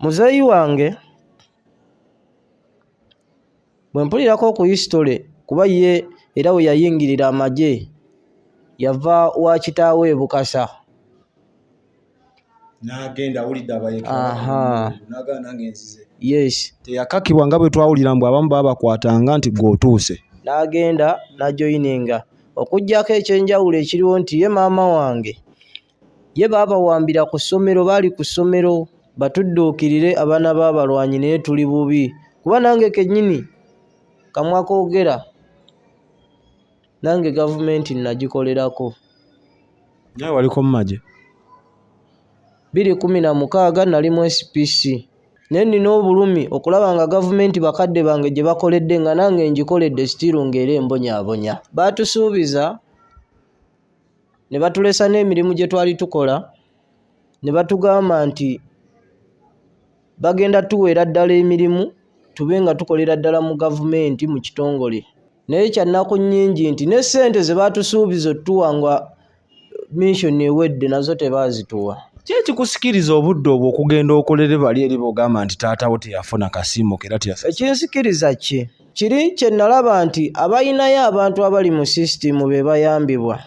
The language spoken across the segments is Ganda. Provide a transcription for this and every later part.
Muzeeyi wange bwe mpulirako ku history kuba ye era we yayingirira amagye yava wa kitaawe e Bukasa n'agenda awulidde abayekera n'agamba nange nzize. Yes. Teyakakibwa nga bwe twawulira mbu abamu baba bakwatanga nti gw'otuuse. N'agenda n'ajoyininga okuggyako ekyenjawulo ekiriwo nti ye maama wange ye baabawambira ku ssomero, baali ku ssomero batudduukirire abaana b'abalwanyi naye tuli bubi kuba nange kennyini kamwa koogera nange gavumenti nagikolerako. Naye waliko mu magye? 2016 nali mu SPC naye nina obulumi okulaba nga gavumenti bakadde bange gye bakoledde nga nange ngikoledde sitiru ng'era embonyaabonya. Baatusuubiza ne batulesa n'emirimu gye twali tukola ne batugamba nti bagenda tuweera ddala emirimu tube nga tukolera ddala mu gavumenti mu kitongole, naye kyannaku nnyingi nti ne ssente ze baatusuubiza otuwa nga mission ewedde nazo tebaazituwa. Ki ekikusikiriza obudde obwo okugenda okolere bali eri bogamba nti taatawo teyafuna kasiimo era teyasa? Ekinsikiriza kiri kye nalaba nti abayinayo abantu abali mu sisitimu be bayambibwa.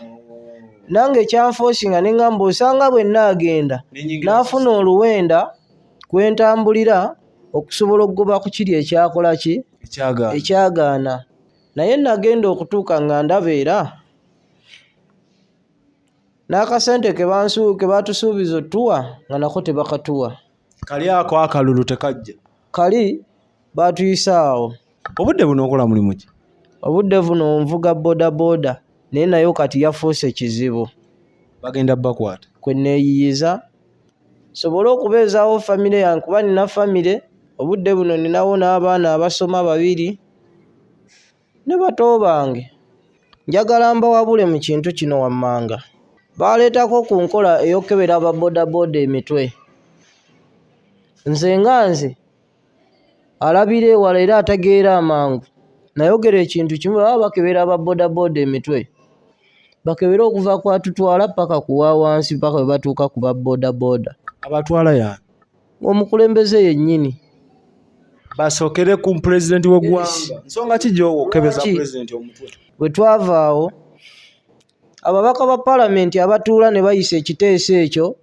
Nange ekyanfoosinga ne ngamba osanga bwe nnaagenda n'afuna oluwenda kwentambulira okusobola okugoba ku kiri ekyakola ki ekyagaana, naye nagenda okutuuka nga ndaba era n'akasente ke baatusuubiza otuwa nga nako tebakatuwa. Kali ako akalulu tekajja? Kali baatuyisa awo. Obudde buno okola mulimu ki? Obudde buno nvuga bodaboda naye nayo kati yafuuse kizibu. Bagenda bakwata? Kwe neeyiyiza sobole okubeezaawo famire yange kuba nina famire. Obudde buno ninawo n'abaana abasoma 2 ne bato bange. Njagala mbawabule mu kintu kino wammanga. Baaleetako ku nkola ey'okukebera ababodaboda emitwe. Nze alabira ewala era ategeera amangu nayogera ekintu kimu, baba bakebera ababodaboda emitwe bakebera okuva ku atutwala paka kuwa wansi paka we batuuka ku babodaboda. Abatwala yani? Omukulembeze yennyini. Basookere ku pulezidenti w'eggwanga. Nsonga ki gy'okebeza pulezidenti omutwe? Bwe twava awo ababaka ba palamenti abatuula ne bayisa ekiteeso ekyo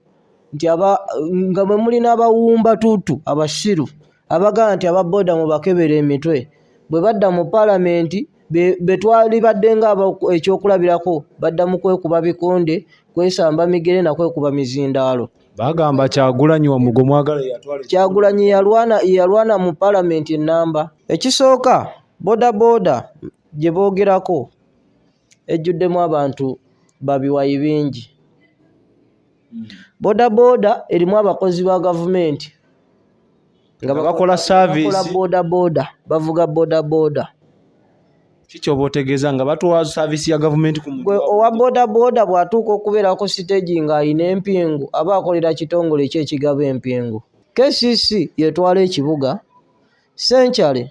nti nga mwe mulina abawumba tuutu abasiru abagamba nti ababoda mu bakebera emitwe, bwe badda mu palamenti be twali badde nga ekyokulabirako badda mu kwekuba bikonde, kwesamba migere na kwekuba mizindaalo. Bagamba Kyagulanyi wa mugo mwagala yatwale. Kyagulanyi yalwana mu palamenti ennamba. Ekisooka bodaboda gye boogerako ejjuddemu abantu babiwayi bingi. Bodaboda erimu abakozi ba gavumenti nga bakola service, bakola bodaboda, bavuga bodaboda. Kiki oba otegeeza nga batuwa service ya gavumenti ku muntu? Owa bodaboda bw'atuuka okubeera ku siteegi ng'ayina empingu aba akolera kitongole ki ekigaba empingu. KCC yetwala ekibuga, Century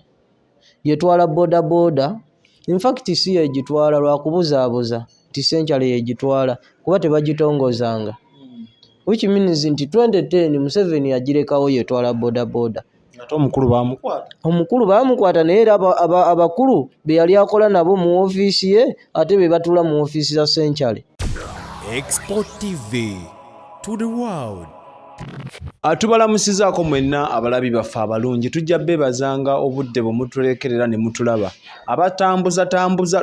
yetwala bodaboda, in fact si yegitwala lwakubuzaabuza nti Century yegitwala kuba tebagitongozanga. Which means nti 2010 Museveni yagirekawo yetwala bodaboda. Ate omukulu baamukwata? Omukulu baamukwata naye era abakulu be yali akola nabo mu ofiisi ye ate be batuula mu ofiisi za Century. xpotv to the world. Tubalamusizaako mwenna abalabi baffe abalungi. Tujja beebazanga obudde bwe mutulekerera ne mutulaba. Abatambuza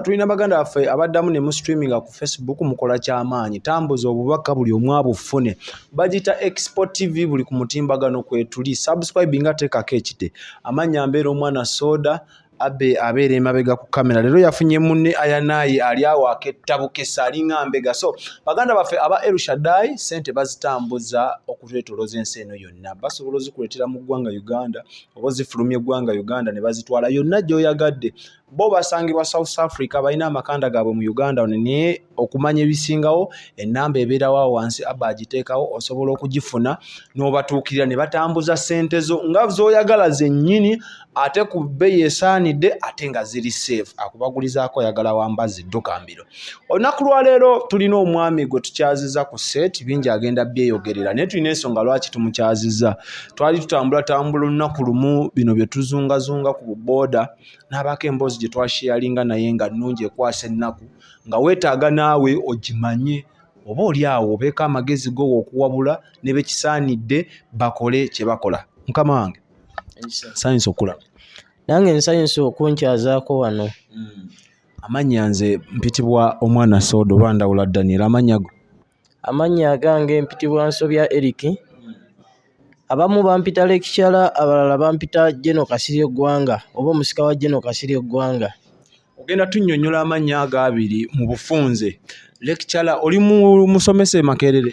tulina baganda baffe abaddamu ne mu streaminga ku Facebook mukola kyamaanyi. Tambuza obubaka buli omu abufune. Bagita xpotv buli ku mutimbagano kwetuli. Subscribe nga teekako ekite. Amannya mbeera omwanasoda abeera emabega ku kamera. Leero yafunye munne ayanayi ali awo akettabukeesa alinga mbega. So baganda baffe aba Elshadai sente bazitambuza okutwetoloza ensi eno yonna. Basobola ozikuleetera mu ggwanga Uganda oba zifulumya eggwanga Uganda ne bazitwala yonna gy'oyagadde. bo basangibwa South Africa balina amakanda gaabwe mu Uganda naye okumanya ebisingawo ennamba ebeerawo wansi aba agiteekawo osobola okugifuna n'obatuukirira ne batambuza ssente zo nga z'oyagala zennyini ate ku bbeeyi esaanidde ate nga ziri safe akubagulizaako oyagala wambazi ddukambiro. Olunaku lwa leero tulina omwami gwe tukyaziza ku set bingi agenda byeyogerera naye tulina ensonga lwaki tumukyaziza. Twali tutambula olunaku lumu bino bye tuzungazunga ku booda n'abaako emboozi gye twashiyalinga naye nga nnungi ekwasa ennaku nga weetaaga naawe ogimanye oba oli awo obeeko amagezi go okuwabula ne bekisaanidde bakole kye bakola. Mukama wange nsanyusa okulaba. Nange nsanyusa okunkyazaako wano. Amannya nze mpitibwa omwanasoda oba ndawula Daniel. Amannya go? Amannya agange mpitibwa Nsobya Eric. Abamu bampita lecturer, abalala bampita kasirye Gwanga oba omusika wa kasirye Gwanga. Ogenda tunnyonnyola amannya ago abiri mu bufunze. Lecturer oli musomesa e Makerere?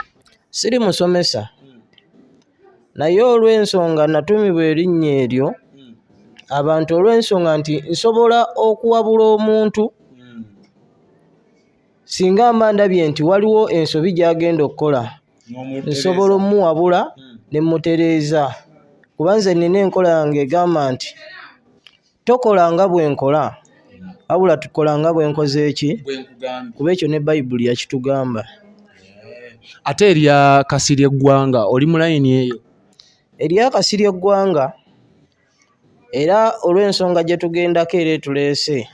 Siri musomesa. Naye olw'ensonga natumibwa erinnya eryo abantu olw'ensonga nti nsobola okuwabula omuntu singa mba ndabye nti waliwo ensobi gy'agenda okukola nsobola omuwabula ne mutereeza kuba nze nina enkola yange egamba nti tokola nga bwe nkola wabula tukola nga bwe nkoze eki kuba ekyo ne Bayibuli yakitugamba. Ate erya kasirye Gwanga oli mu layini eyo? Erya kasirye Gwanga era olw'ensonga gye tugendako era etuleese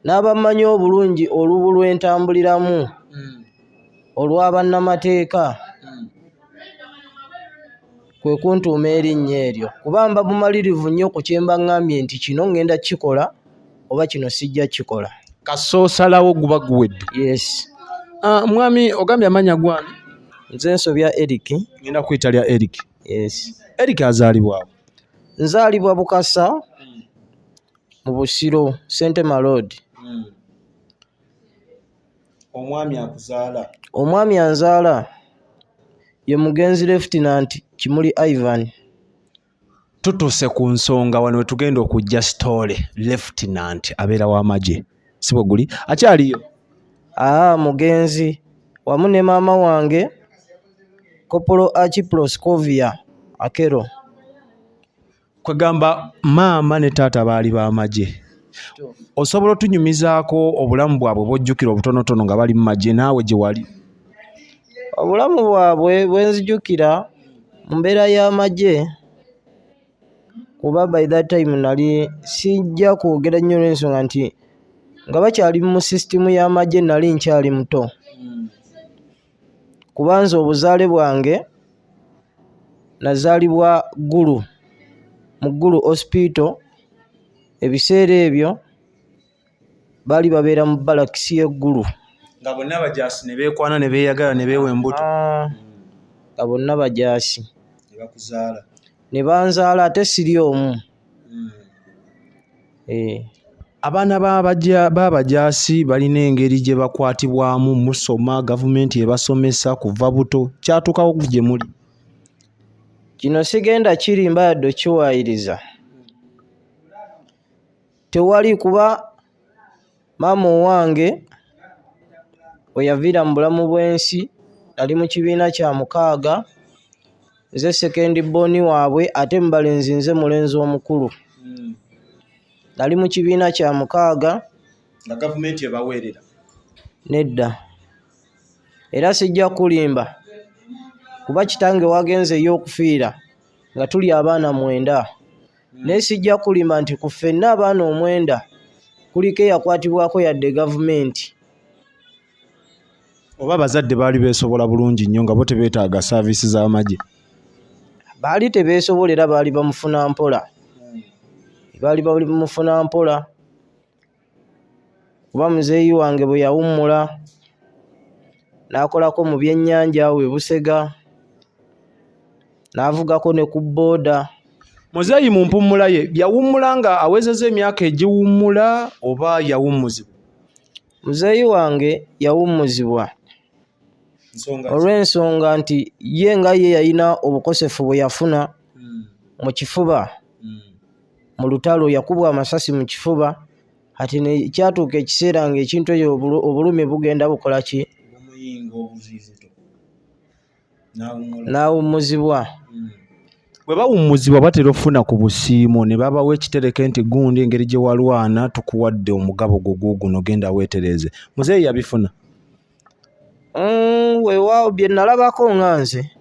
n'abamanyi obulungi olubu lw'entambuliramu olw'abannamateeka kwe kuntuuma erinnya eryo kuba mba bumalirivu nnyo ku kye mba ngambye nti kino ngenda kikola oba kino sijja kikola. Kasoosalawo guba guwedde? Yes. Mwami ogambye amannya gwani? Nze Nsobya Eric. Ngenda kuyita lya Eric. Yes. Eric azaalibwa? Nzaalibwa Bukasa mu Busiro Sentema Road. Omwami akuzaala? Omwami anzaala ye mugenzi Lieutenant Kimuli Ivan. Tutuuse ku nsonga wano we tugenda okujja story. Lieutenant abeera w'amagye si bwe guli? Akyaliyo? Mugenzi wamu ne maama wange Kopolo Archiproscovia Akero. Kwegamba maama ne taata baali b'amagye. Osobola otunyumizaako obulamu bwabwe bw'ojjukira obutonotono nga bali mu magye naawe gye wali? Obulamu bwabwe bwe nzijukira mu mbeera y'amagye kuba by that time nali sijja kwogera nnyo n'ensonga nti nga bakyali mu sisitimu y'amagye nali nkyali muto kuba nze obuzaale bwange nazaalibwa Gulu mu Gulu hospital. Ebiseera ebyo baali babeera mu balakisi y'eggulu nga bonna bajaasi ne beekwana ne beeyagala ne beewa embuto. Nga bonna bajaasi ne bakuzaala ne banzaala ate siri omu. Abaana b'abajaasi balina engeri gye bakwatibwamu musoma gavumenti ebasomesa kuva buto kyatuukawo gye muli? Kino sigenda kirimba yadde kiwaayiriza tewali kuba maama owange we yaviira mu bulamu bw'ensi ali mu kibiina kya 6 nze sekendi booni waabwe ate mubalenzi nze mulenzi omukulu. Nali mu kibiina kya 6 nga gavumenti ebaweerera? Nedda. Era sijja kulimba kuba kitange wagenze y'okufiira nga tuli abaana 9 naye sijja kulimba nti ku ffenna abaana 9 kuliko eyakwatibwako yadde gavumenti. Oba abazadde baali beesobola bulungi nnyo nga bo tebeetaaga saaviisi z'amagye? Baali tebeesobola era baali bamufuna mpola. Baali bamufuna mpola kuba muzeeyi wange bwe yawummula n'akolako mu byennyanja we Busega n'avugako ne ku booda. Muzeeyi mu mpummula ye yawummula nga awezezza emyaka egiwummula oba yawummuzibwa? Muzeeyi wange yawummuzibwa olw'ensonga nti ye nga ye yalina obukosefu bwe yafuna mu kifuba mu lutalo yakubwa amasasi mu kifuba ati ne kyatuuka ekiseera ng'ekintu ekyo obulumi bugenda bukola ki n'awummuzibwa. Bwe bawummuzibwa batera okufuna ku busiimo ne babawa ekitereke nti gundi engeri gye walwana tukuwadde omugabo gwo guno genda weetereze. Muzeeyi yabifuna? Weewaawo bye nalabako nga nze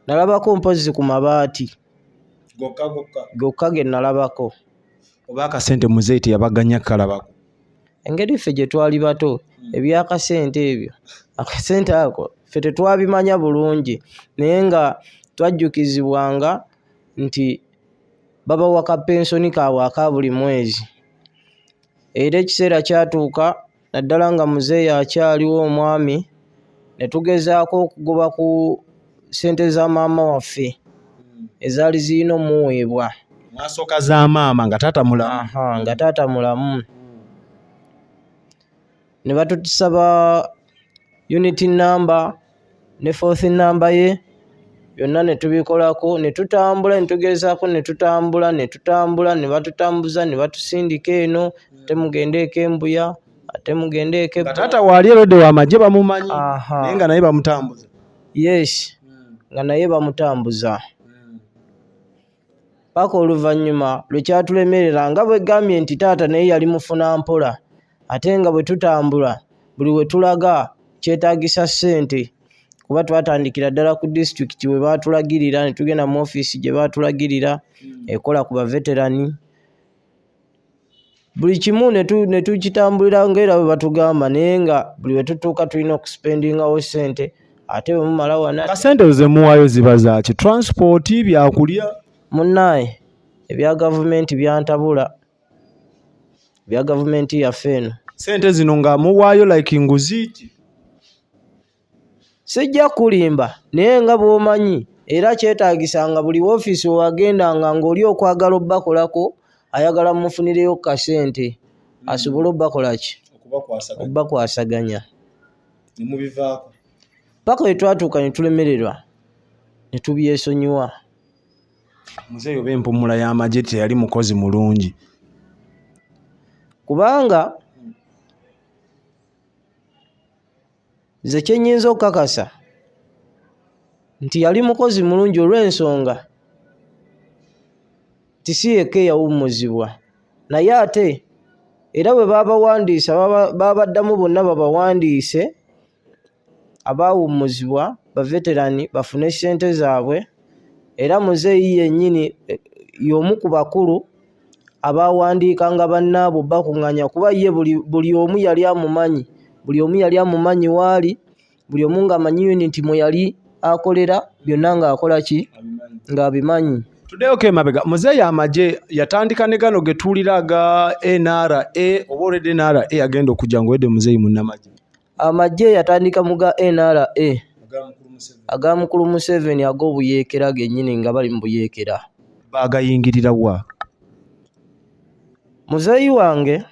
nalabako mpozi ku mabaati gokka ge nalabako. Oba akasente muzeeyi teyabaganya kalabako? Engeri ffe gye twali bato ebyakasente ebyo akasente ako ffe tetwabimanya bulungi naye nga twajjukizibwanga nti babawa kapensoni kaabwe aka buli mwezi. Era ekiseera kyatuuka naddala nga muzeeyi akyaliwo omwami ne tugezaako okugoba ku ssente za maama waffe ezaali zirina omuweebwa. Mwasooka za maama nga taata mulamu? Nga taata mulamu. Ne batutusaba unity number ne fourth number ye byonna ne tubikolako ne tutambula ne tugezaako ne tutambula ne batutambuza ne batusindika eno ate mugende ek'embuya ate mugende ek'ebbuya. Taata waali erodde w'amagye bamumanyi naye nga naye bamutambuza? Yes, nga naye bamutambuza. Paka oluvanyuma lwe kyatulemerera nga bwe gambye nti taata naye yali mufuna mpola ate nga bwe tutambula buli we tulaga kyetaagisa ssente kuba twatandikira ddala ku disitulikiti we baatulagirira ne tugenda mu ofiisi gye baatulagirira ekola ku baveterani. Buli kimu ne tukitambulira ng'era bwe batugamba naye nga buli we tutuuka tulina okusipendingawo ssente ate bwe mumala wana. Kasente ze muwaayo ziba zaaki? Transport, byakulya? Munnaaye ebya gavumenti byantabula, ebya gavumenti yaffe eno. Sente zino nga muwaayo like nguziiti? Sijja kulimba naye nga bw'omanyi era kyetaagisanga buli woofiisi wewagendanga ng'oli okwagala obbakolako ayagala mufunireyo kasente asobole obbakola ki? Obbakwasaganya. Ne mubivaako? Paka we twatuuka ne tulemererwa ne tubyesonyiwa. Muzeeyi oba empumula y'amagye teyali mukozi mulungi? Kubanga nze kye nnyinza okukakasa nti yali mukozi mulungi olw'ensonga nti si yekka eyawummuzibwa naye ate era bwe baabawandiisa baabaddamu bonna babawandiise abaawummuzibwa baveterani bafune ssente zaabwe. Era muzeeyi yennyini y'omu ku bakulu abaawandiikanga bannaabwe bakuŋŋanya kuba ye buli omu yali amumanyi, buli omu yali amumanyi waali, buli omu ng'amanyi unity mwe yali akolera byonna ng'akola ki? Ng'abimanyi. Tuddeyo emabega. Muzeeyi amagye yatandika ne gano ge tuwulira aga NRA oba olwedde NRA agenda okujja ng'owedde muzeeyi munnamagye? Amagye yatandika mu ga NRA aga mukulu Museveni ag'obuyeekera gennyini nga bali mu buyeekera. Baagayingirira wa? Muzeeyi wange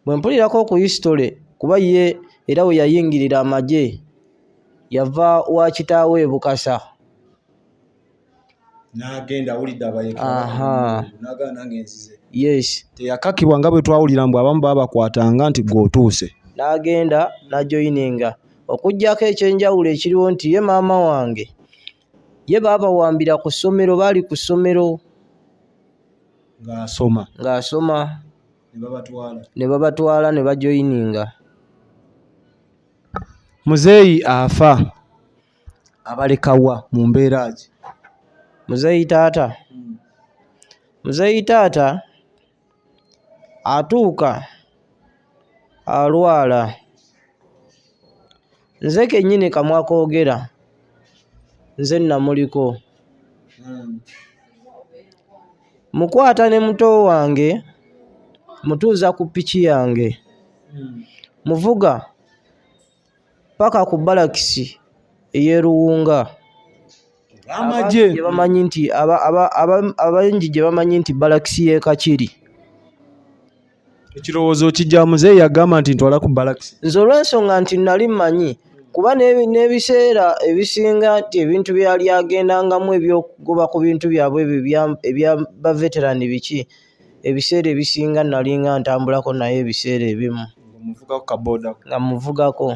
bwe mpulirako ku history kuba ye era we yayingirira amagye yava wa kitaawe Bukasa. N'agenda awulidde abayeekera n'agamba nange nzize. Yes. Teyakakibwa nga bwe twawulira mbu abamu babakwatanga nti gw'otuuse. N'agenda n'ajoyininga. Okuggyako ekyenjawulo ekiriwo nti ye maama wange ye baabawambira ku ssomero, baali ku ssomero ng'asoma ne babatwala ne bajoyininga. Muzeeyi afa abalekawa mu mbeera ki? Muzeeyi taata atuuka alwala. Nze kennyini kamwakoogera nze namuliko. Mukwata ne muto wange mutuuza ku piki yange muvuga paka ku balakisi ey'Eruwunga. Amagye gye bamanyi nti abayingi gye bamanyi nti balakisi y'e Kakiri. Ekirowoozo kijja muzeeyi yagamba nti ntwala ku balakisi. Nze olw'ensonga nti nali mmanyi kuba n'ebiseera ebisinga nti ebintu byali agendangamu ebyokugoba ku bintu byabwe ebya baveterani biki ebiseera ebisinga nalinga ntambulako naye ebiseera ebimu nga muvugako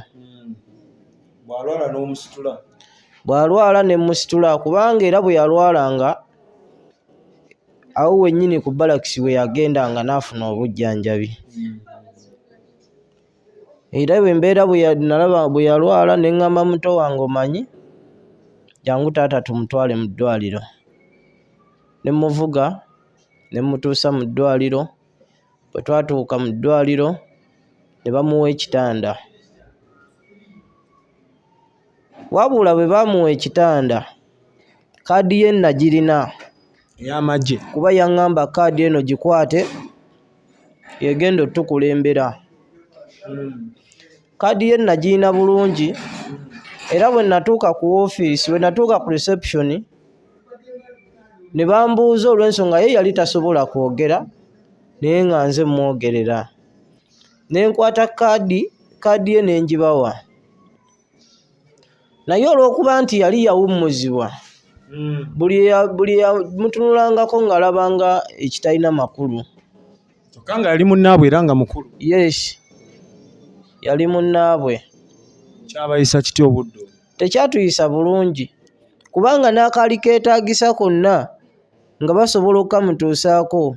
bw'alwala ne musitula kubanga era bwe yalwalanga awo wennyini ku balakisi we yagendanga n'afuna obujjanjabi era embeera nalaba bwe yalwala ne ŋŋamba muto wange omanyi jangu taata tumutwale mu ddwaliro ne muvuga ne mutuusa mu ddwaliro bwe twatuuka mu ddwaliro ne bamuwa ekitanda wabula bwe bamuwa ekitanda kaadi ye nagirina ey'amagye kuba yaŋŋamba kaadi eno gikwate egenda otukulembera kaadi ye nagirina bulungi era bwe natuuka ku woofiisi bwe natuuka ku reception ne bambuuza olw'ensonga ye yali tasobola kwogera naye nga nze mwogerera ne nkwata kaadi ye ne ngibawa naye olw'okuba nti yali yawummuzibwa buli mutunulangako ng'alabanga ekitalina makulu kyokka nga yali munnaabwe era nga mukulu. Yes, yali munnaabwe. Kyabayisa kitya obudde? Tekyatuyisa bulungi kubanga n'akaali keetaagisa konna nga basobola okukamutuusaako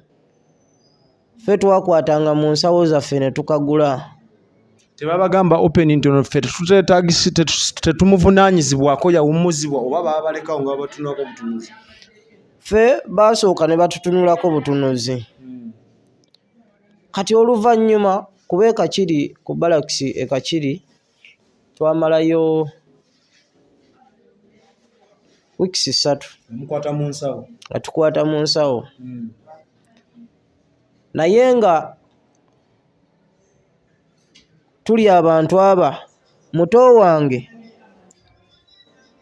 ffe twakwatanga mu nsawo zaffe ne tukagula. Tebabagamba open nti ffe tetumuvunaanyizibwako yawummuzibwa oba baabalekawo nga babatunulako butunuzi? Ffe baasooka ne batutunulako butunuzi. Kati oluvanyuma kuba ekakiri ku balakisi ekakiri twamalayo wiikisi 3 nga tukwata mu nsawo naye nga tuli abantu aba muto wange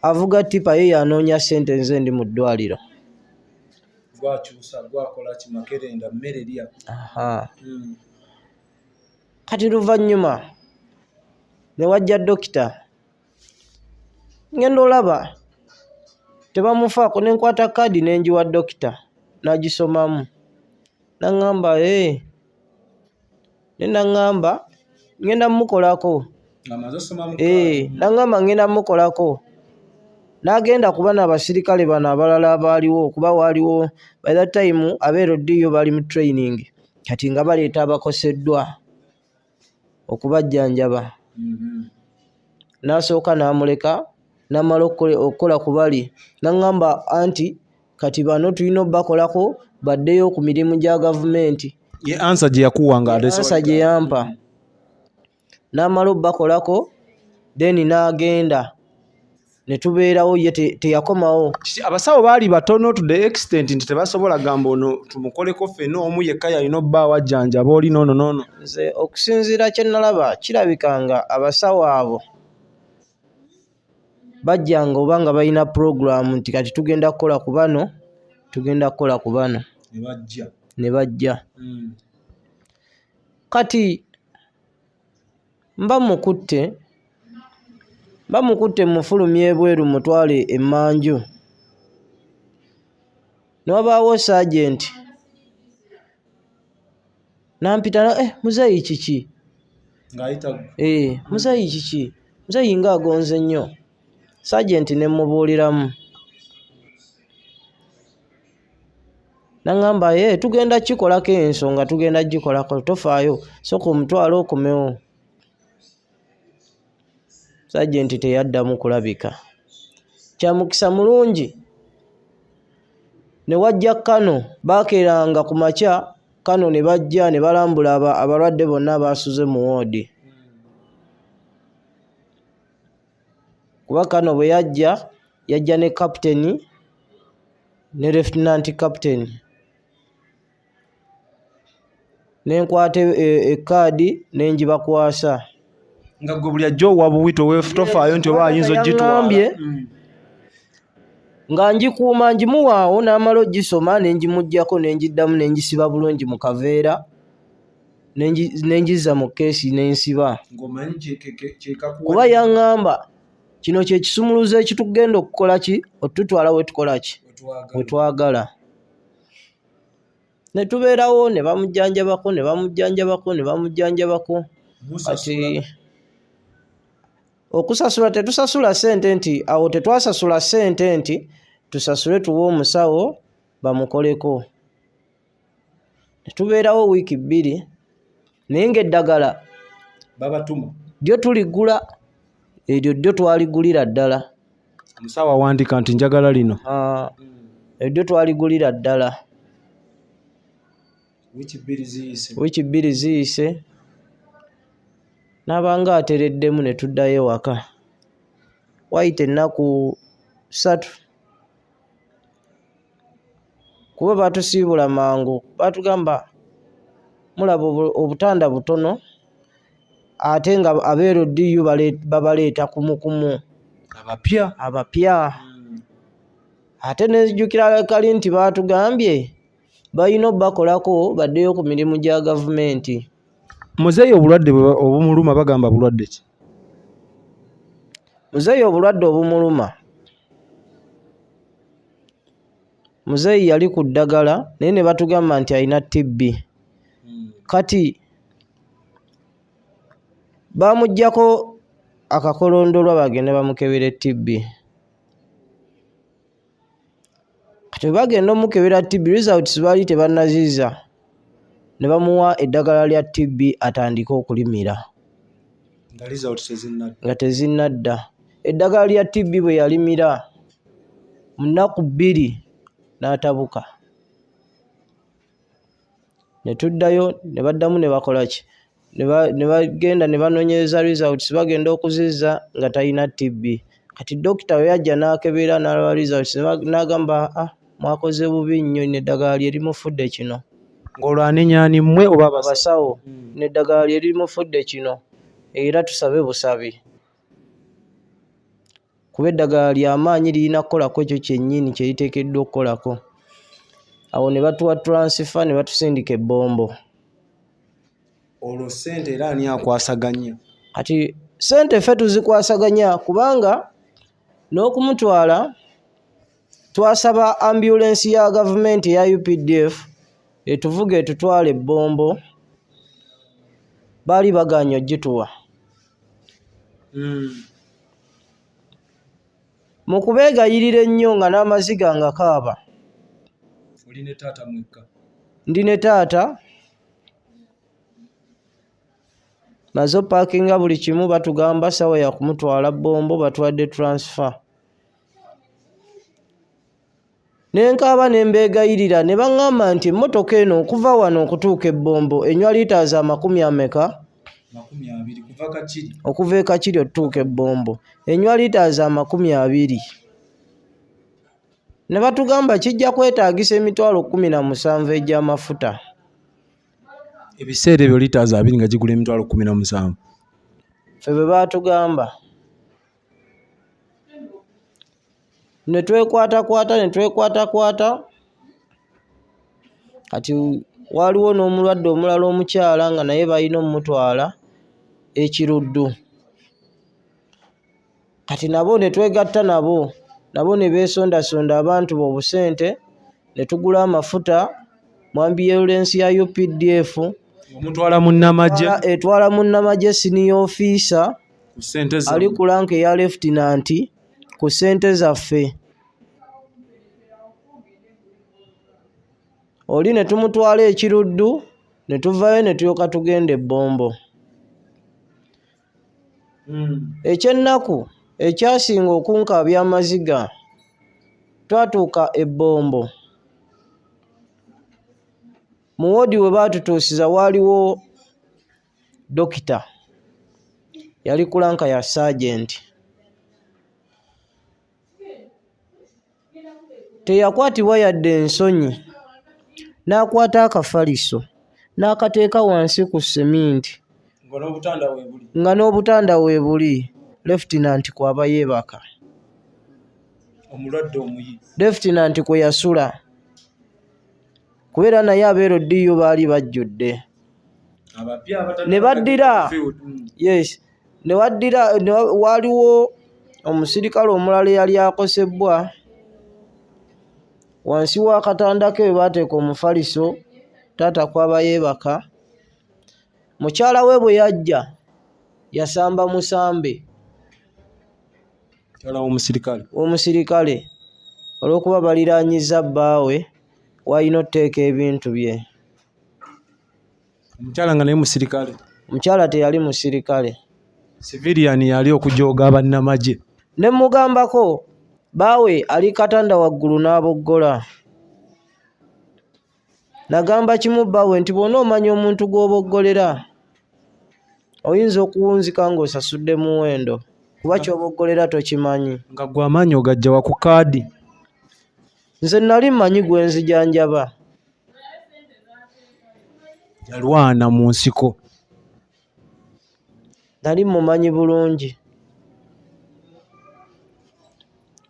avuga tipa ye yanoonya ssente nze ndi mu ddwaliro. Kati luvannyuma ne wajja dokita ngenda olaba tebamufaako ne nkwata kaadi ne ngiwa dokita n'agisomamu n'aŋŋamba ne n'aŋŋamba ngenda mukolako n'aŋŋamba ngenda mukolako n'agenda kuba n'abasirikale bano abalala abaaliwo kuba waaliwo by that time abeeroddiyo bali mu training kati nga baleeta abakoseddwa okubajjanjaba. N'asooka n'amuleka n'amala okukola ku bali n'aŋŋamba anti kati bano tulina obbakolako baddeyo ku mirimu gya gavumenti. Ye ansa gye yakuwanga ansa gye yampa n'amala obbakolako then n'agenda ne tubeerawo ye teyakomawo. Abasawo baali batono to the extent nti tebasobola gamba ono tumukoleko ffenna omu yekka yalina obba wajjanjaba oli noono. Nze okusinziira kye nalaba kirabikanga abasawo abo bajjanga oba nga balina puroguramu nti kati tugenda kukola ku bano ne bajja. Kati mba mukutte mufulumya ebweru mutwale emmanju ne wabaawo sajenti nampita muzeeyi kiki muzeeyi kiki muzeeyi nga agonze nnyo. Sajenti ne mubuuliramu n'aŋŋamba tugenda kikolako ensonga tugenda gikolako tofaayo soka omutwalo okomewo. Sajenti teyaddamu kulabika. Kyamukisa mulungi ne wajja Kano baakeeranga ku makya Kano ne bajja ne balambula abalwadde bonna abaasuze mu woodi. Kuba Kano bwe yajja ne kapiteni ne lieutenant captain ne nkwata ekaadi ne ngibakwasa. Nga gwe buli ajja owa buwito tofaayo nti oba ayinza ogitwala. Nga ngikuuma ngimuwaawo n'amala ogisoma ne ngimuggyako ne ngiddamu ne ngisiba bulungi mu kaveera ne ngizza mu keesi ne nsiba. Kuba yaŋŋamba kino kye kisumuluzo ekitugenda okukola ki otutwala wetukola ki wetwagala. Ne tubeerawo ne bamujjanjabako. Kati okusasula tetusasula ssente nti awo tetwasasula ssente nti tusasule tuwe omusawo bamukoleko. Ne tubeerawo wiiki 2 naye ng'eddagala babatuma lyo tuligula, eryo ddyo twaligulira ddala. omusawo awandiika nti njagala lino. Eryo twaligulira ddala. Wiiki 2 ziyise n'abanga atereddemu ne tuddayo ewaka. Wayita ennaku 3 kuba batusiibula mangu, batugamba mulaba obutanda butono ate nga abeerodiyo babaleeta kumukumu abapya. Ate nezijjukira kali nti batugambye balina obbakolako baddeyo ku mirimu gya gavumenti. Muzeeyi obulwadde obumuluma bagamba bulwadde ki? Muzeeyi obulwadde obumuluma, muzeeyi yali ku ddagala naye ne batugamba nti alina TB. Kati bamuggyako akakolondolwa bagende bamukebera TB. Kati bagenda omukebera TB, results baali tebannaziza, ne bamuwa eddagala lya TB atandike okulimira nga tezinnadda. Eddagala lya TB bwe yalimira mu nnaku 2 n'atabuka. Ne tuddayo ne baddamu ne bakola ki, ne bagenda ne banoonyereza results, bagenda okuziza nga talina TB. Kati dokita we yajja n'akebera n'alaba results n'agamba mwakoze bubi nnyo, n'eddagala lye limufudde kino. Ng'olwo anenyaani mmwe oba abasawo? N'eddagala lye limufudde kino era tusabe busabi. Kuba eddagala ly'amaanyi lirina kukolako ekyo kyennyini kye liteekeddwa okukolako. Awo ne batuwa transfer ne batusindika ebbombo. Olwo ssente era ani akwasaganya? Kati ssente ffe tuzikwasaganya kubanga n'okumutwala twasaba ambulance ya gavumenti eya UPDF etuvuga etutwala ebbombo, baali baganya ogituwa. Mu kubeegayirira ennyo nga n'amaziga nga kaaba. Oli ne taata mwekka? Ndi ne taata. Maze opaakinga buli kimu, batugamba sawa ya kumutwala bombo, batuwadde transfer. Nenkaaba ne mbeegayirira ne baŋŋamba nti emmotoka eno okuva wano okutuuka ebbombo enywa liiters 20. Okuva e Kakiri otutuuka ebbombo enywa liiters 20. Ne batugamba kijja kwetaagisa emitwalo 17 egy'amafuta. Ebiseera ebyo liiters 20 nga gigula emitwalo 17. Ffe bwe baatugamba. Ne twekwatakwata. Kati waliwo n'omulwadde omulala omukyala nga naye balina omutwala ekiruddu. Kati nabo ne twegatta nabo ne beesondasonda abantu b'obusente ne tugula amafuta mu ambulance ya UPDF. Omutwala munnamagye? Etwala munnamagye senior officer ali ku rank eya lieutenant ku ssente zaffe. Oli ne tumutwala ekiruddu ne tuvayo ne tulyoka tugenda ebbombo. Ekyennaku ekyasinga okunkaabya amaziga, twatuuka ebbombo. Mu woodi we baatutuusiza waaliwo dokita, yali ku ranka ya sergeant. Teyakwatibwa yadde ensonyi, n'akwata akafaliso n'akateeka wansi ku seminti nga n'obutanda weebuli. Lieutenant kwaba yeebaka. Omulwadde omuyi. Lieutenant kwe yasula. Kubeera naye abeerodiyo baali bajjudde. Ne baddira. Yes. Ne waddira waliwo omusirikale omulala yali akosebwa wansi w'akatanda ke we baateeka omufaliso taata kwaba yeebaka. Mukyala we bwe yajja yasamba musambe omusirikale olw'okuba baliraanyiza bbaawe wayina oteeka ebintu bye. Omukyala nga naye musirikale? Omukyala teyali musirikale, civilian yali okujooga bannamagye. ne mugambako bbaawe ali katanda waggulu n'aboggola. Nagamba kimu bbaawe nti bw'ona omanya omuntu gw'oboggolera oyinza okuwunzika ng'osasudde muwendo kuba ky'oboggolera tokimanyi. Nga gwe amaanyi ogajja wa ku kaadi? Nze nali mmanyi gwe nzijanjaba. Yalwana mu nsiko. Nali mumanyi bulungi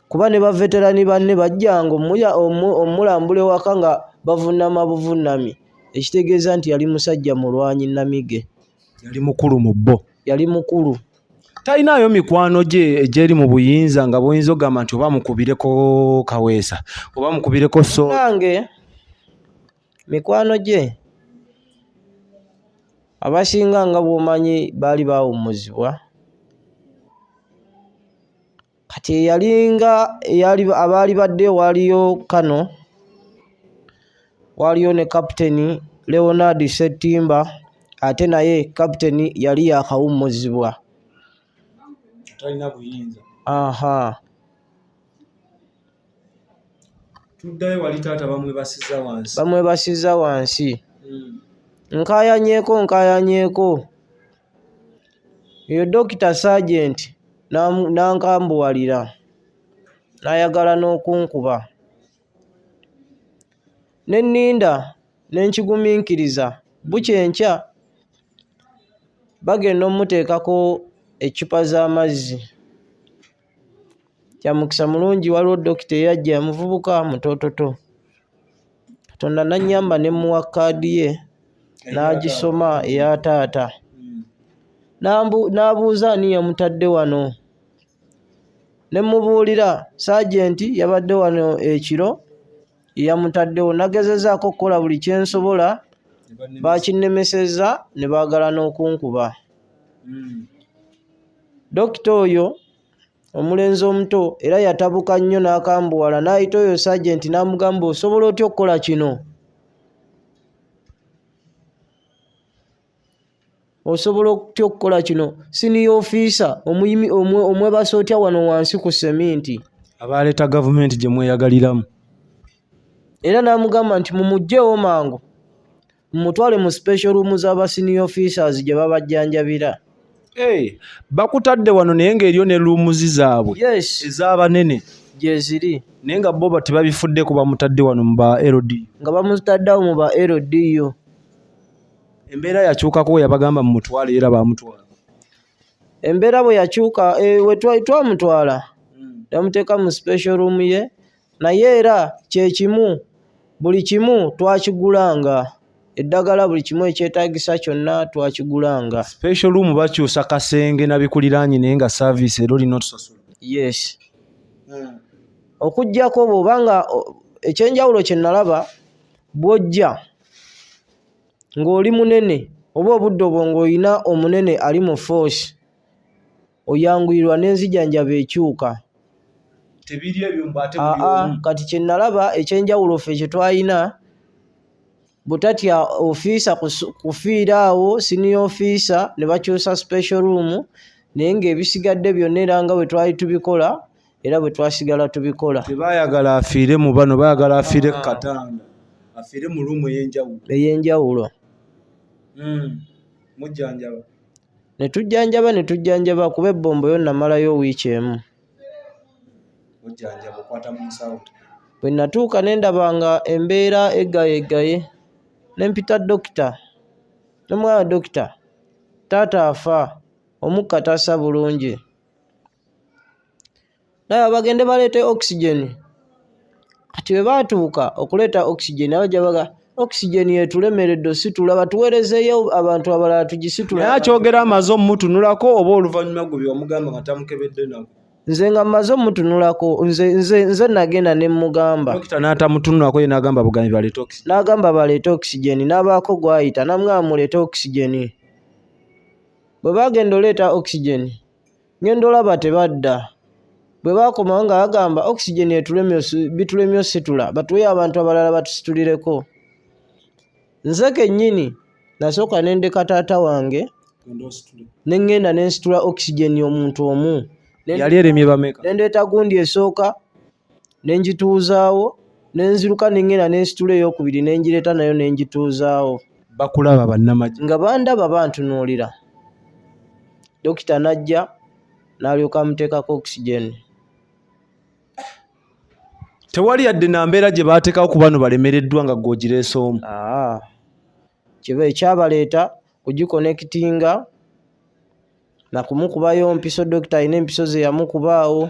kuba ne baveterani banne bajjanga omulambula ewaka nga bavunama buvunami, ekitegeeza nti yali musajja mulwanyi namige. Yali mukulu mu bbo. Yali mukulu. Talinayo mikwano gye egyeri mu buyinza nga buyinza ogamba nti oba mukubireko kaweesa oba mukubireko so. Nange mikwano gye abasinga nga bw'omanyi baali baawummuzibwa. Kati eyalinga abaali badde waaliyo Kano, waaliyo ne Kapiteni Leonard Ssettimba, ate naye Kapiteni yali yakawummuzibwa. Talina buyinza. Aha. Tuddayo wali taata bamwebasiza wansi. Bamwebasiza wansi. Nkaayanyeeko. Eyo Dokita Sergeant nankambuwalira n'ayagala n'okunkuba. Ne nninda n'enkigumiikiriza bukyenkya bagenda omuteekako eccupa z'amazzi. Kya mukisa mulungi waliwo dokita eyajja muvubuka mutoototo. Katonda nannyamba ne muwa kaadi ye n'agisoma eya taata. N'abuuza ani yamutadde wano. Ne mubuulira Saagenti yabadde wano ekiro yamutaddewo. Nagezezaako okukola buli kye nsobola, bakinnemesezza ne baagala n'okunkuba. Dokita oyo omulenzi omuto era yatabuka nnyo n'akambuwala n'ayita oyo Saagenti n'amugamba osobola otya okukola kino? Osobola otya okukola kino? Senior officer omwebase otya wano wansi ku seminti? Abaleeta gavumenti gye mweyagaliramu. Era n'amugamba nti mumuggyewo mangu mumutwale mu special room z'aba senior officers gye babajjanjabira. Bakutadde wano naye ng'eriyo ne luumuzi zaabwe. Yes. Ez'abanene gye ziri. Naye nga bo tebabifudde ku bamutadde wano mu ba LD. Nga bamutaddewo mu ba LD yo. Embeera yakyukako yabagamba mumutwale era baamutwala. Embeera bwe yakyuka we twamutwala yamuteeka mu special room ye, naye era kye kimu buli kimu twakigulanga. Eddagala buli kimu ekyetaagisa kyonna twakigulanga. Special room bakyusa kasenge na bikuliraanyi naye nga service era olina otusasula. Yes. Okuggyako bw'obanga ekyenjawulo kye nalaba bw'ojja ng'oli munene oba obudde obwo ng'olina omunene ali mu force oyanguyirwa n'enzijanjaba ekyuka. Tebiri ebyo mbate buli omu. Kati kye nalaba ekyenjawulo ffe kye twalina butatya officer kufiira awo senior officer ne bakyusa special room naye ng'ebisigadde byonna era nga bwe twali tubikola era bwe twasigala tubikola. Tebaayagala afiire mu bano, baayagala afiire ku katanda, afiire mu ruumu ey'enjawulo. Mujjanjaba. Ne tujjanjaba kuba ebbombo yo namalayo wiiki emu. Mujjanjaba okwata mu nsawo. Bwe natuuka ne ndaba nga embeera eggaye ne mpita dokita. Ne mwana dokita, taata afa, omukka tassa bulungi. Naye bagende baleete oxygen. Kati bwe baatuuka okuleeta oxygen abajja baga oxygen yetulemeredde situla batuweerezeeyo abantu abalala tugisitula. Naye akyogera amaze omutunulako oba oluvanyuma gwe byamugamba nga tamukebedde nako. nze nga mmaze omutunulako nze nagenda ne mugamba dokita n'atamutunulako ye n'agamba bugambi baleeta oxygen. N'agamba baleete oxygen n'abaako gwayita namugamba muleete oxygen. Bwe bagenda oleeta oxygen ngenda olaba tebadda. Bwe bakomawo nga bagamba oxygen bitulemye ositula batuwe abantu abalala batusitulireko. Nze kennyini nasooka ne ndeka taata wange ne ngenda ne nsitula oxygen omuntu omu. Yali eremye bameka? Ne ndeeta gundi esooka ne ngituuzaawo ne nziruka ne ngenda ne nsitula ey'okubiri ne ngireeta nayo ne ngituuzaawo. Bakulaba bannamagye? Nga bandaba bantunuulira. Dokita n'ajja n'alyoka amuteekako oxygen. Tewali yadde na mbeera gye baateekawo ku bano balemereddwa nga gw'ogireese omu? Kiba ekyabaleeta kugikonekitinga na kumukubayo mpiso. Dokita alina empiso ze yamukubaawo.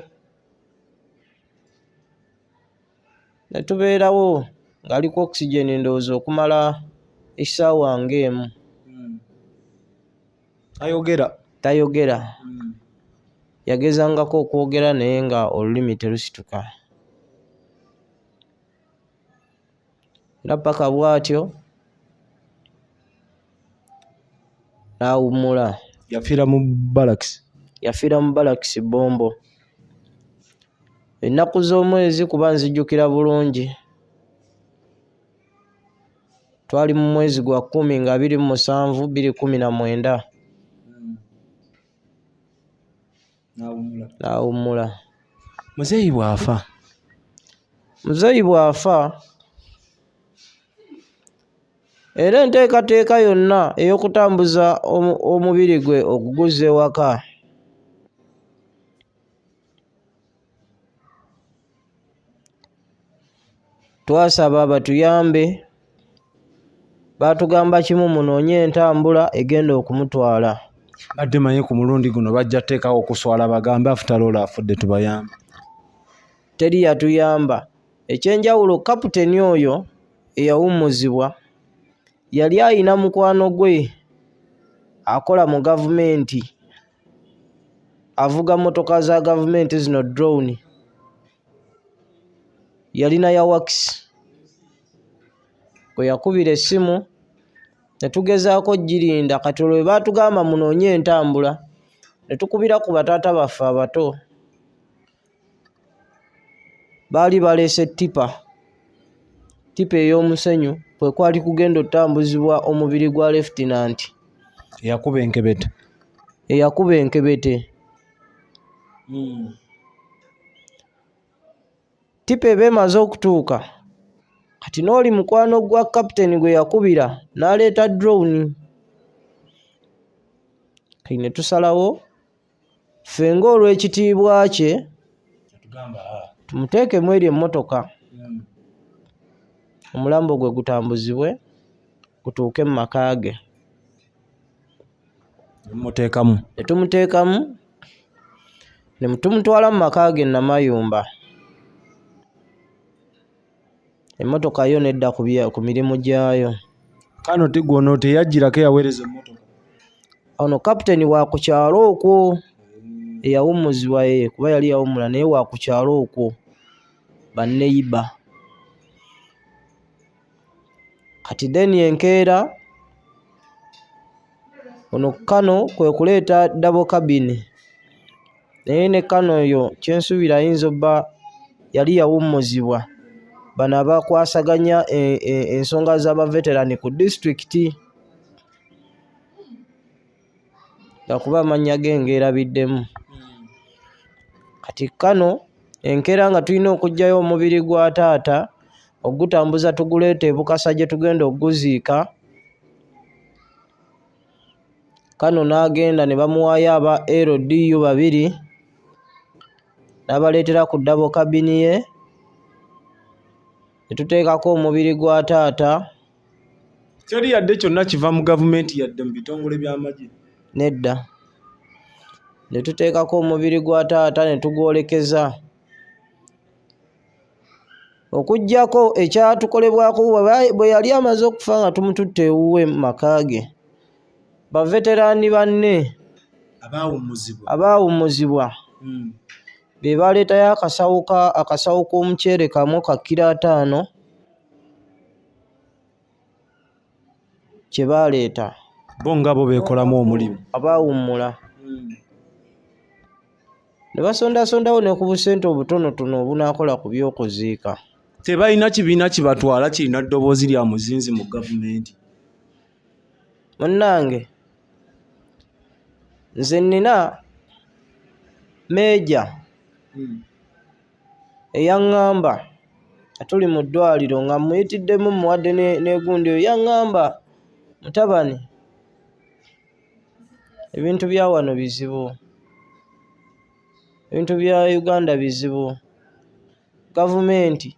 Ne tubeerawo ng'aliko oxygen ndowooza okumala essaawa ng'emu. Tayogera. Yagezangako okwogera naye nga olulimi terusituka. Era paka bw'atyo n'awummula. Yafiira mu balakisi Bombo. Ennaku z'omwezi kuba nzijjukira bulungi. Twali mu mwezi gwa 10 nga 27 2019. N'awummula. Muzeeyi bw'afa era enteekateeka yonna ey'okutambuza omubiri gwe okuguza ewaka twasaba batuyambe. Baatugamba kimu munoonye entambula egenda okumutwala. Badde manyi ku mulundi guno bajja teekawo okuswala bagambe afutalola afudde tubayamba. Teri yatuyamba. Ekyenjawulo kaputeni oyo eyawummuzibwa yali ayina mukwano gwe akola mu gavumenti, avuga motoka za gavumenti zino drone. Yalina ya wakisi. Bwe yakubira essimu ne tugezaako girinda kati olwo baatugamba munoonye entambula ne tukubira ku bataata baffe abato. Baali baleese tipa ey'omusenyu kwe kwali kugenda otambuzibwa omubiri gwa Lieutenant eyakuba enkebete. Tipa eba emaze okutuuka kati n'oli mukwano gwa kaputeni gwe yakubira n'aleeta drone. Kati ne tusalawo ffe ng'olw'ekitiibwa kye tumuteekemu eri emmotoka omulambo gwe gutambuzibwe gutuuke mu maka ge. Ne tumuteekamu ne tumutwala mu maka ge Namayumba. Emmotoka yo nedda ku mirimu gyayo. Kano tigwono teyajjirako eyaweereza emmotoka. Ono kaputeni wa ku kyalo okwo eyawummuzibwa ye kuba yali yawummula naye wa ku kyalo okwo banneyiba. Kati deni enkeera ono Kano kwe kuleeta double cabin. Naye ne Kano oyo kyensuubira ayinza obba yali yawummuzibwa bano abakwasaganya ensonga z'abaveterani ku disitulikiti. Gakuba amannya g'engeerabiddemu. Kati Kano enkeera nga tulina okuggyayo omubiri gwa taata ogutambuza tuguleeta e Bukasa gye tugenda okuguziika. Kano n'agenda ne bamuwaayo aba LDU 2 n'abaleetera ku double cabin ye ne tuteekako omubiri gwa taata. Teri yadde kyonna kiva mu gavumenti yadde mu bitongole by'amagye? Nedda. Ne tuteekako omubiri gwa taata ne tugwolekeza. Okuggyako ekyatukolebwako bwe yali amaze okufa nga tumututte ewuwe mu maka ge, baveterani banne abaawummuzibwa be baleetayo akasawo k'omuceere kamu ka kilo 5 kye baleeta bo nga bo beekolamu omulimu abaawummula ne basondasondawo ne ku busente obutonotono obunaakola ku by'okuziika. Tebalina kibiina kibatwala kirina ddoboozi lya muzinzi mu gavumenti. Munnange nze nnina meeja eyaŋŋamba tuli mu ddwaliro nga muyitiddemu muwadde n'egundi eyo yaŋŋamba, mutabani ebintu bya wano bizibu, ebintu bya Uganda bizibu, gavumenti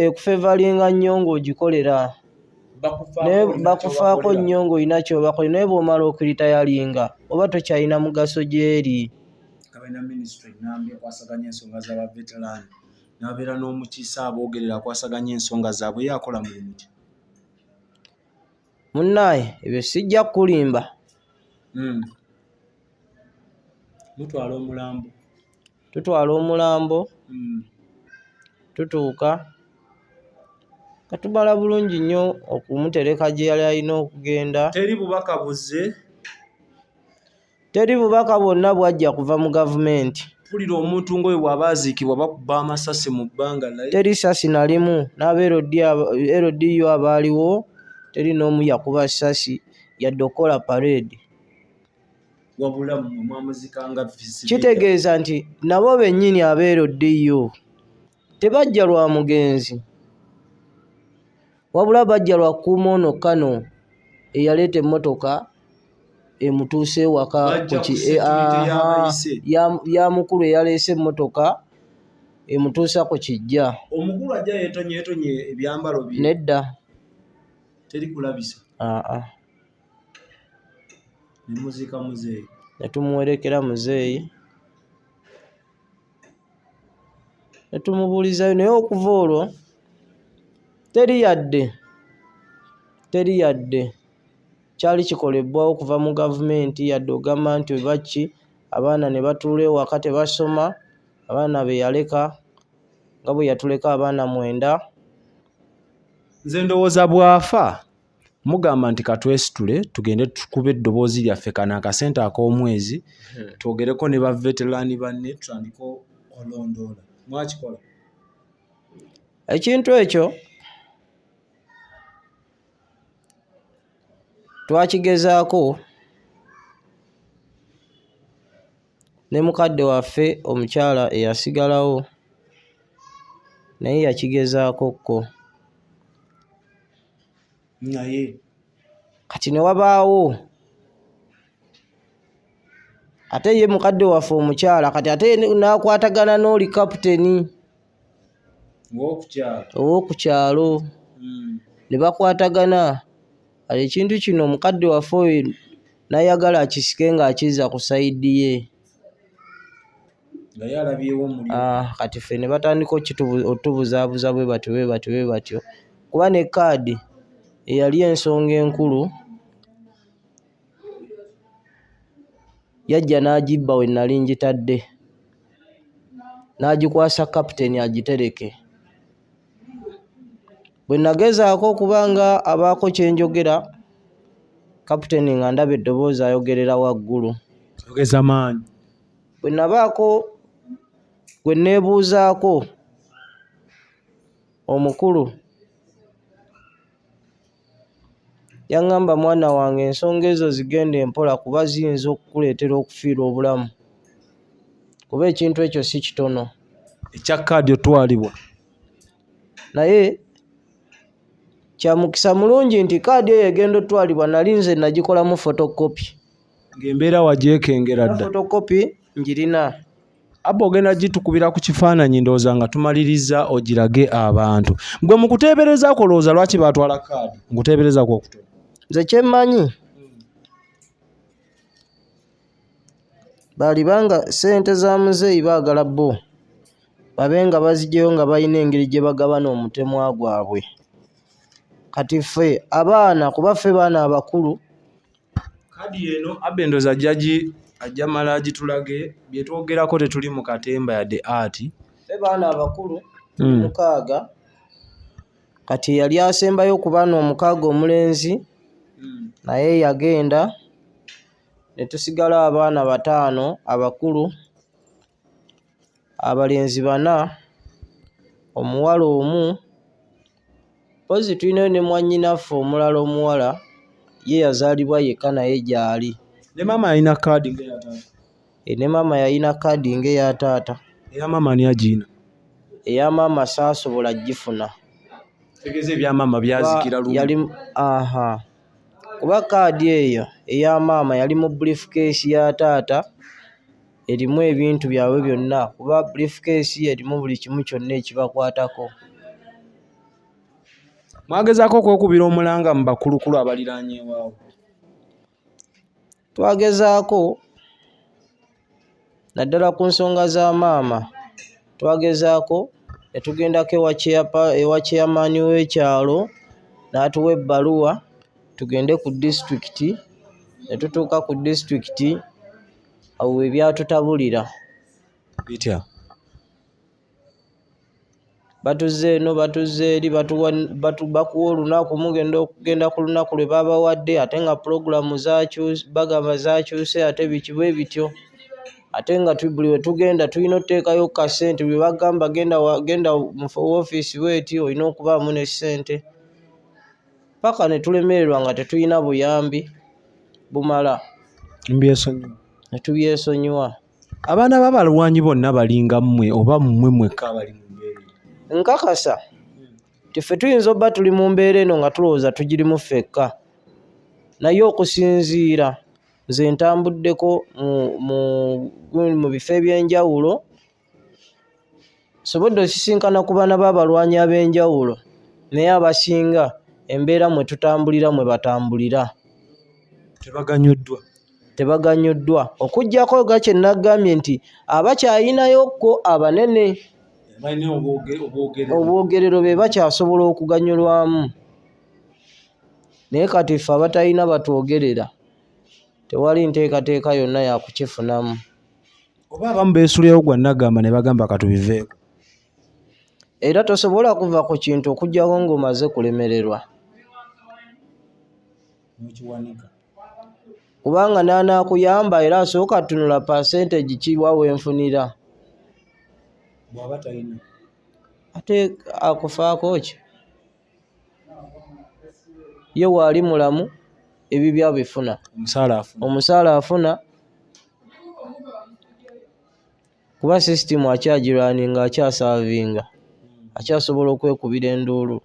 ekufevalinga nnyo ng'ogikolera bakufaako nnyo ng'olina ky'obakola naye bw'omala okiritayalinga oba tokyalina mugaso gy'eri. Kabina minisitule nnambye akwasaganya ensonga z'abaveteraani n'abeera n'omukiise aboogerera akwasaganya ensonga zaabwe yakola mulimu ki? Munnaaye ebyo sijja kulimba. Mutwala omulambo. Tutwala omulambo tutuuka nga tumala bulungi nnyo okumutereka gye yali alina okugenda. Teri bubaka bwonna bwajja kuva mu gavumenti. Mpulira omuntu ng'oyo bw'aba aziikibwa bakuba amasasi mu bbanga naye teri sasi nalimu, n'aba-LDU abaaliwo teri n'omu yakuba ssasi yadde okukola parade. Wabula mwamuzikanga visibye. Kitegeeza nti nabo bennyini aba-LDU tebajja lwa mugenzi, wabula bajja lwa kukuuma ono Kano eyaleeta emmotoka emutuuse ewaka ya mukulu eyaleese emmotoka emutuusa ku kijja. Omukulu ajja yeetonye ebyambalo bye. Nedda. Teri kulabisa. Ne muziika muzeeyi. Ne tumuwerekera muzeeyi ne tumubuulizayo, naye okuva olwo teri yadde kyali kikolebwawo okuva mu gavumenti yadde ogamba nti baki abaana ne batuula ewaka tebasoma, abaana be yaleka nga bwe yatuleka abaana 9. Nze ndowooza bwafa mugamba nti katwesitule tugende tukube eddoboozi lyaffe kana akasente ak'omwezi twogereko ne baveteraani banne tutandiko olondoola. Mwakikola? Ekintu ekyo twakigezaako ne mukadde waffe omukyala eyasigalawo naye yakigezaako ko. Naye kati ne wabaawo ate ye mukadde waffe omukyala kati ate n'akwatagana n'oli kaputeni ow'okukyalo ne bakwatagana. Ekintu kino omukadde waffe oyo n'ayagala akisike ng'akizza ku sayidi ye. Kati ffe ne batandika otubuzaabuza bwe batyo kuba ne kaadi eyali ensonga enkulu yajja n'agibba we nali ngitadde n'agikwasa kaputeni agitereke. Bwe nagezaako okubanga abaako kye njogera kaputeni nga ndaba eddoboozi ayogerera waggulu. Ogeza maanyi. Bwe nabaako gwe neebuuzaako omukulu yaŋŋamba, mwana wange ensonga ezo zigenda empola kuba ziyinza okukuleetera okufiirwa obulamu kuba ekintu ekyo si kitono. Ekya kaadi otwalibwa. Naye kya mukisa mulungi nti kaadi eyo egenda otwalibwa nali nze nagikolamu fotokopi. Ng'embeera wagyekengera dda. Fotokopi njirina. Abba ogenda gitukubira ku kifaananyi ndowooza nga tumaliriza ogirage abantu. Gwe mu kuteebereza kolowooza lwaki baatwala kaadi? Nkuteebereza ku okutono. Nze kyemmanyi baalibanga ssente za muzeeyi baagala bo babe nga bazigyeyo nga balina engeri gye bagabana omutemwa gwabwe. Kati ffe abaana kuba ffe baana abakulu. Kaadi eno abba endowooza ajja mala agitulage bye twogerako tetuli mu katemba yadde ati baana abakulu 6 kati yali asembayo ku baana 6 omulenzi naye yagenda ne tusigala abaana 5 abakulu abalenzi 4 omuwala 1 pozi tulinayo ne mwannyinaffe omulala omuwala ye yazaalibwa yekka naye gyali ne mama alina kaadi ng'eya taata ne mama yalina kaadi ng'eya taata eya mama ani agiina eya mama saasobola gifuna tegeeza ebya mama byazikira lumu kuba kaadi eyo eya mama yali mu briefcase ya taata erimu ebintu byabwe byonna kuba briefcase erimu buli kimu kyonna ekibakwatako. Mwagezaako okwekubira omulanga mu bakulukulu abaliraanye ewaabwe? Twagezaako naddala ku nsonga za maama twagezaako ne tugendako ewa chairman w'ekyalo n'atuwa ebbaluwa tugende ku disitulikiti ne tutuuka ku disitulikiti awo ebyatutabulira bitya batuze eno batuze eri bakuwa olunaku mugenda ku lunaku lwe babawadde ate nga pulogulamu bagamba zakyuse ate biki bwe bityo ate nga buli we tugenda tulina oteekayo kasente bwe bagamba genda mu woofiisi weeti olina okubaamu ne ssente paka ne tulemererwa nga tetulina buyambi bumala ne tubyesonyiwa. Abaana b'abalwanyi bonna balinga mmwe oba mmwe mwekka abali mu mbeera nkakasa tiffe tuyinza obba tuli mu mbeera eno nga tulowooza tugirimu ffekka naye okusinziira nze ntambuddeko mu bifo eby'enjawulo sobodde osisinkana ku baana b'abalwanyi ab'enjawulo naye abasinga embeera mwe tutambulira mwe batambulira tebaganyuddwa okuggyako ga kye nagambye nti abakyayinayokko abanene obwogerero be bakyasobola okuganyulwamu naye kati ffe abatalina batwogerera tewali nteekateeka yonna yakukifunamu. Oba abamu beesulirayo gwa nagamba ne bagamba katubiveeko era tosobola kuva ku kintu okuggyako ng'omaze kulemererwa kubanga n'anaakuyamba era asooka tunula percentage kiwa wenfunira bw'aba talina ate akufaako ki ye waali mulamu ebibya bifuna omusaala afuna kuba sisitimu akyagirwaninga akyasavinga akyasobola okwekubira enduulu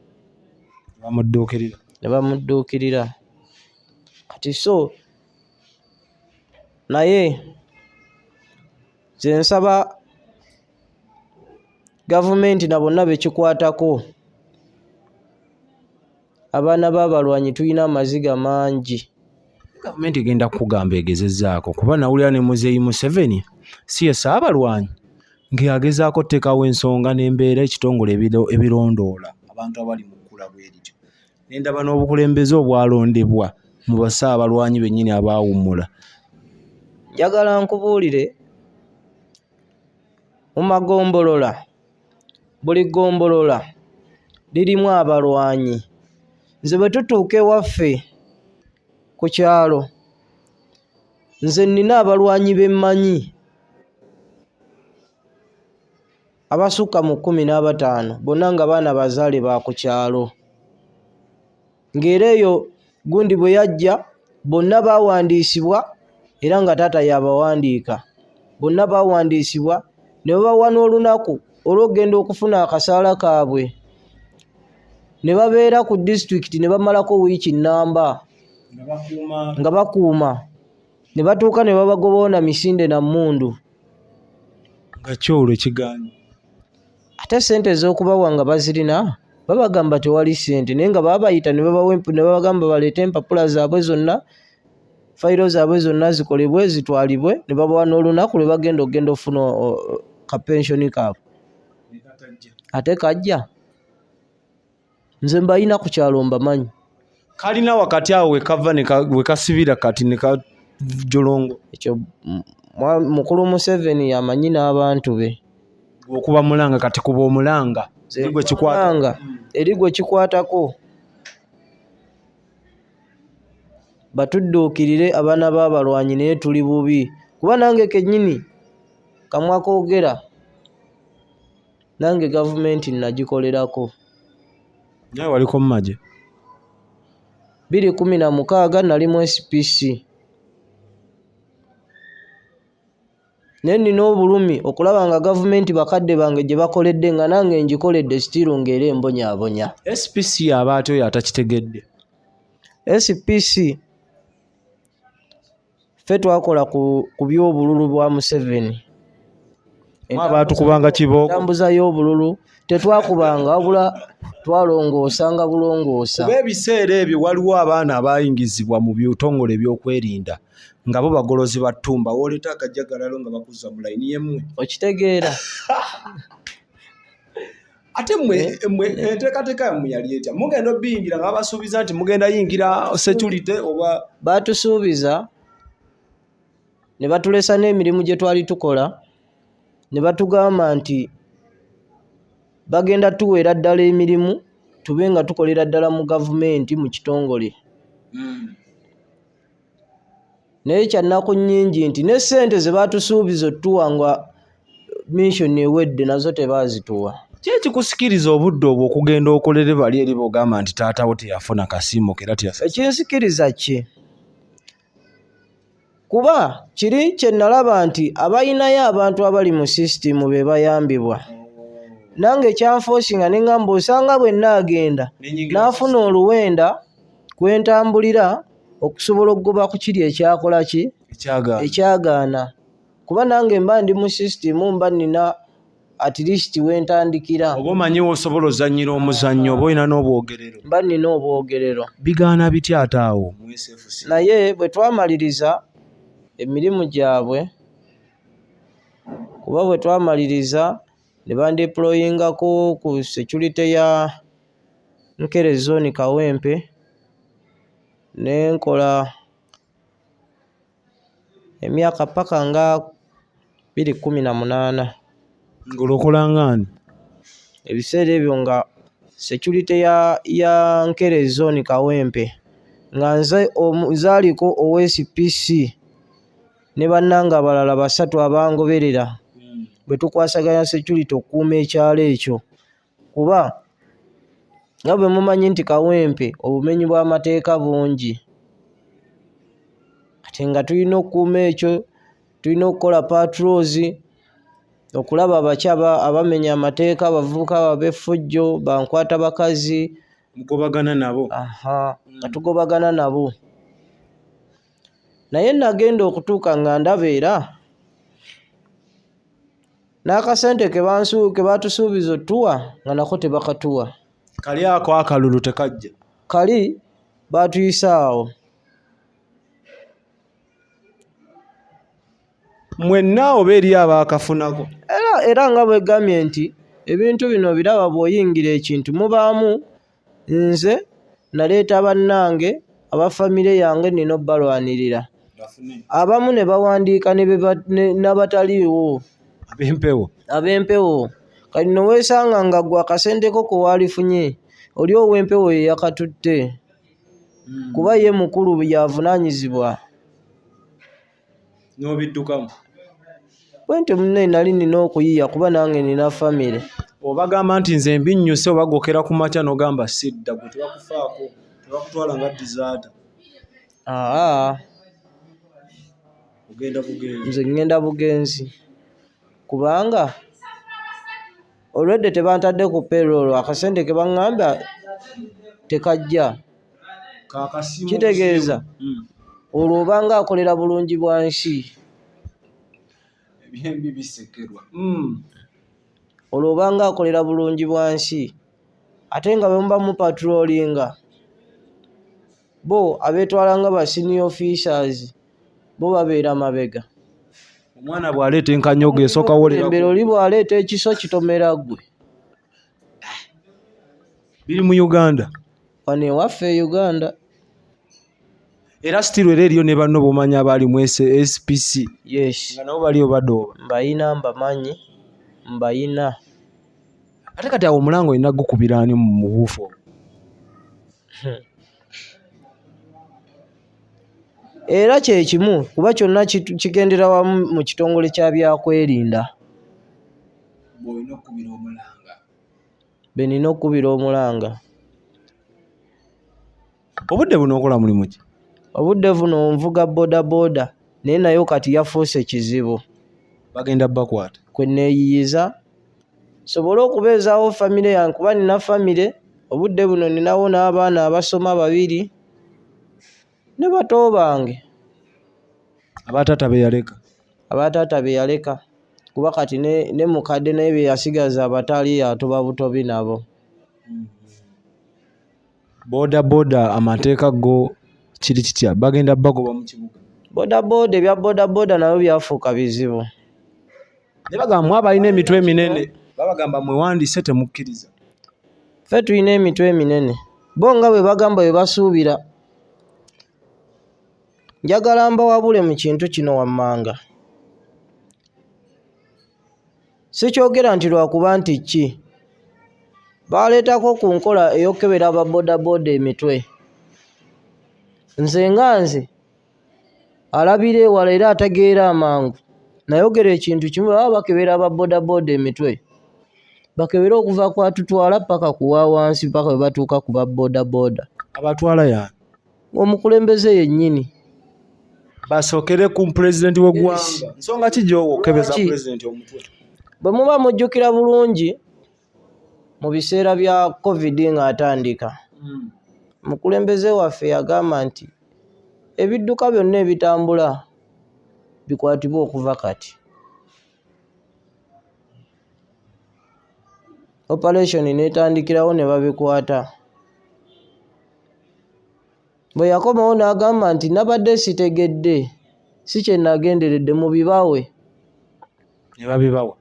ne bamudduukirira kati so naye nze nsaba gavumenti na bonna bekikwatako abaana b'abalwanyi tulina amaziga mangi. Gavumenti egenda kukugamba egezezzaako kuba nawulira ne muzeeyi museveni si ye Ssaabalwanyi ng'agezaako ottekawo ensonga n'embeera ekitongole ebirondoola abantu abali mu kkula bwe lityo n'endaba n'obukulembeze obwalondebwa mu Bassaabalwanyi bennyini abaawummula. Njagala nkubuulire mu magombolola buli gombolola lirimu abalwanyi. Nze bwe tutuuka ewaffe ku kyalo nze nina abalwanyi be mmanyi abasukka mu 15 bonna nga baana bazaale ba ku kyalo ng'era eyo gundi bwe yajja bonna baawandiisibwa era nga taata yabawandiika bonna baawandiisibwa ne babawa n'olunaku olw'okugenda okufuna akasaala kaabwe ne babeera ku disitulikiti ne bamalako wiiki nnamba nga bakuuma ne batuuka ne babagobawo na misinde na mmundu nga kyolwo kigaanyi ate sente ez'okubawa nga bazirina babagamba tewali sente naye nga babayita ne babagamba baleete empapula zaabwe zonna fayiro zaabwe zonna zikolebwe zitwalibwe ne babawa n'olunaku lwe bagenda okufuna ka pensioni kaabwe ate kajja nze mbalina ku kyalo mbamanyi kalina wakati awo wekava we kasibira kati ne jolongo ekyo mukulu Museveni yamanyi n'abantu be okuba mulanga kati kuba omulanga gwe kikwata eri gwe kikwatako batudduukirire abaana b'abalwanyi naye tuli bubi kuba nange kennyini kamwakoogera nange gavumenti nagikolerako naye waliko mu magye 2016 nali mu SPC naye nina obulumi okulaba nga gavumenti bakadde bange gye bakoledde nga nange ngikoledde sitiiru ng'era embonyaabonya. SPC aba ate oyo atakitegedde. SPC ffe twakola ku by'obululu bwa Museveni. Baatukubanga kibooko. Entambuza y'obululu tetwakubanga wabula twalongoosanga bulongoosa. Kuba ebiseera ebyo waliwo abaana abayingizibwa mu bitongole by'okwerinda nga bo bagolozi ba ttumba wooleeta akajjagalalo nga bakuzza mu layini yemmwe. Okitegeera? Ate mmwe enteekateeka yammwe yali etya? Mugenda obbiyingira nga babasuubiza nti mugenda yingira security oba? Baatusuubiza ne batulesa n'emirimu gye twali tukola ne batugamba nti bagenda tuweera ddala emirimu tube nga tukolera ddala mu gavumenti mu kitongole. Naye kyannaku nnyingi nti ne ssente ze baatusuubiza otuwa nga mission ewedde nazo tebaazituwa. Ki ekikusikiriza obudde obwo okugenda okolere bali eri bogamba nti taatawo teyafuna kasiimo era teyafuna? Ekinsikiriza ki? Kuba kiri kye nalaba nti abayinayo abantu abali mu sisitimu be bayambibwa. Nange kyanfoosinga ne ngamba osanga bwe nnaagenda n'afuna oluwenda kwentambulira okusobola okugoba ku kiri ekyakola ki? Ekyagaana. Kuba nange mba ndi mu sisitimu mba nina at least wentandikira. Oba omanyi osobola ozannyira omuzannyo oba olina n'obwogerero? Mba nina obwogerero. Bigaana bitya ate awo? Naye bwe twamaliriza emirimu gyabwe kuba bwe twamaliriza ne bandeployingako ku security ya Nkere zone Kawempe ne nkola emyaka paka nga 2018. Ng'olokola ng'ani? Ebiseera ebyo nga security ya Nkere zone Kawempe nga nze zaaliko OSPC ne bannanga abalala 3 abangoberera bwe tukwasaganya security okukuuma ekyalo ekyo. Kuba nga bwe mumanyi nti Kawempe obumenyi bw'amateeka bungi. Kati nga tulina okukuuma ekyo, tulina okukola patrols okulaba abakyaba abamenya amateeka, abavubuka ab'effujjo, bankwata bakazi. Mugobagana nabo? Nga tugobagana nabo. Naye nagenda okutuuka nga ndaba era n'akasente ke baatusuubiza otuwa nga nako tebakatuwa. Kali ako akalulu tekajja? Kali baatuyisa awo. Mwenna oba eri abaakafunako? Era nga bwegambye nti ebintu bino biraba bw'oyingira ekintu mubaamu nze naleeta bannange abafamire yange nina obbalwanirira. Abamu ne bawandiika n'abataliiwo. Ab'empewo. Kati no weesanga nga gwe akasenteko ko waalifunye oli ow'empewo ye yakatutte. Kuba ye mukulu yavunaanyizibwa. N'obiddukamu? Bwente munne nali nina okuyiya kuba nange nina famire. Obagamba nti nze mbinnyuse obagokera ku makya n'ogamba sidda gwe tebakufaako tebakutwala nga dizaata. Ogenda bugenzi? Nze ngenda bugenzi kubanga olwedde tebantadde ku payroll akasente ke baŋŋamba tekajja. Kitegeeza olwo obanga akolera bulungi bwa nsi. Ebyembi bisekerwa. Olwo obanga akolera bulungi bwa nsi ate nga bwe muba mu patrollinga bo abeetwala nga ba senior officers bo babeera mabega. Omwana bw'aleeta enkanyogo esooka wolerako. Embero oli bw'aleeta ekiso kitomera ggwe. Biri mu Uganda? Wano ewaffe e Uganda. era still era eriyo ne banno bomanya abali mu SPC yes nga nabo baliyo badooba mbayina mbamanyi mbayina ate kati awo omulango olina gukubira ani mu buufu era kyekimu kuba kyonna kigendera wamu mu kitongole kya byakwerinda benina okukubira omulanga. obudde buno okola mulimu ki? Obudde buno nvuga bodaboda naye nayo kati yafuuse kizibu bagenda bakwata kwe neeyiyiza sobole okubeezaawo famire yange kuba nina famire obudde buno ninawo n'abaana abasoma 2 ne bato bange abataata be yaleka kuba kati ne mukadde naye bye yasigaza abataali yatuba butobi nabo. bodaboda amateeka go kiri kitya bagenda bagoba mu kibuga bodaboda ebya bodaboda nabyo byafuuka bizibu ne bagamba abalina emitwe eminene babagamba mwewandiise temukkiriza ffe tulina emitwe eminene bo nga bwe bagamba bwe basuubira. Njagala mbawabule mu kintu kino wammanga sikyogera nti lwakuba nti ki baleetako ku nkola ey'okukebera ababodaboda emitwe nze alabira ewala era ategeera amangu nayogera ekintu kimu baba bakebera ababodaboda emitwe bakebera okuva kwatutwala paka kuwa wansi paka bwe batuuka ku babodaboda abatwala yani omukulembeze yennyini basookere ku pulezidenti w'eggwanga nsonga ki gy'okebeza pulezidenti omutwe bwe muba mujjukira bulungi mu biseera bya covid ng'atandika mukulembeze waffe yagamba nti ebidduka byonna ebitambula bikwatibwa okuva kati operation netandikirawo ne babikwata bwe yakomawo n'agamba nti nabadde sitegedde si kye nagenderedde mu bibawe ne babibawa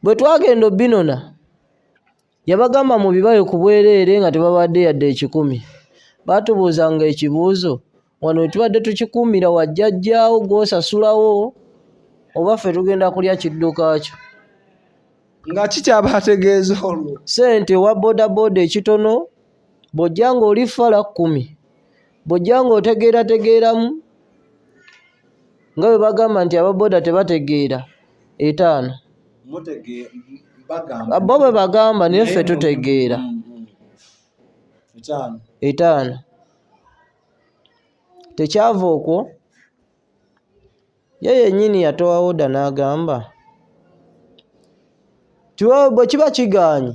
bwe twagenda obbinona yabagamba mu bibawe ku bwereere nga tebabadde yadde 1,000 baatubuuzanga ekibuuzo wano tubadde tukikuumira wajjajjaawo gw'osasulawo oba ffe tugenda kulya kidduka kyo nga kikyabaategeeza olwo sente wa bodaboda ekitono bw'ojja ng'oli fala 10 bw'ojja ng'otegeerategeeramu nga bwe bagamba nti ababoda tebategeera 5 bo bwe bagamba naye ffe tutegeera 5 tekyava okwo ye yennyini yatowawo dda n'agamba bwe kiba kigaanye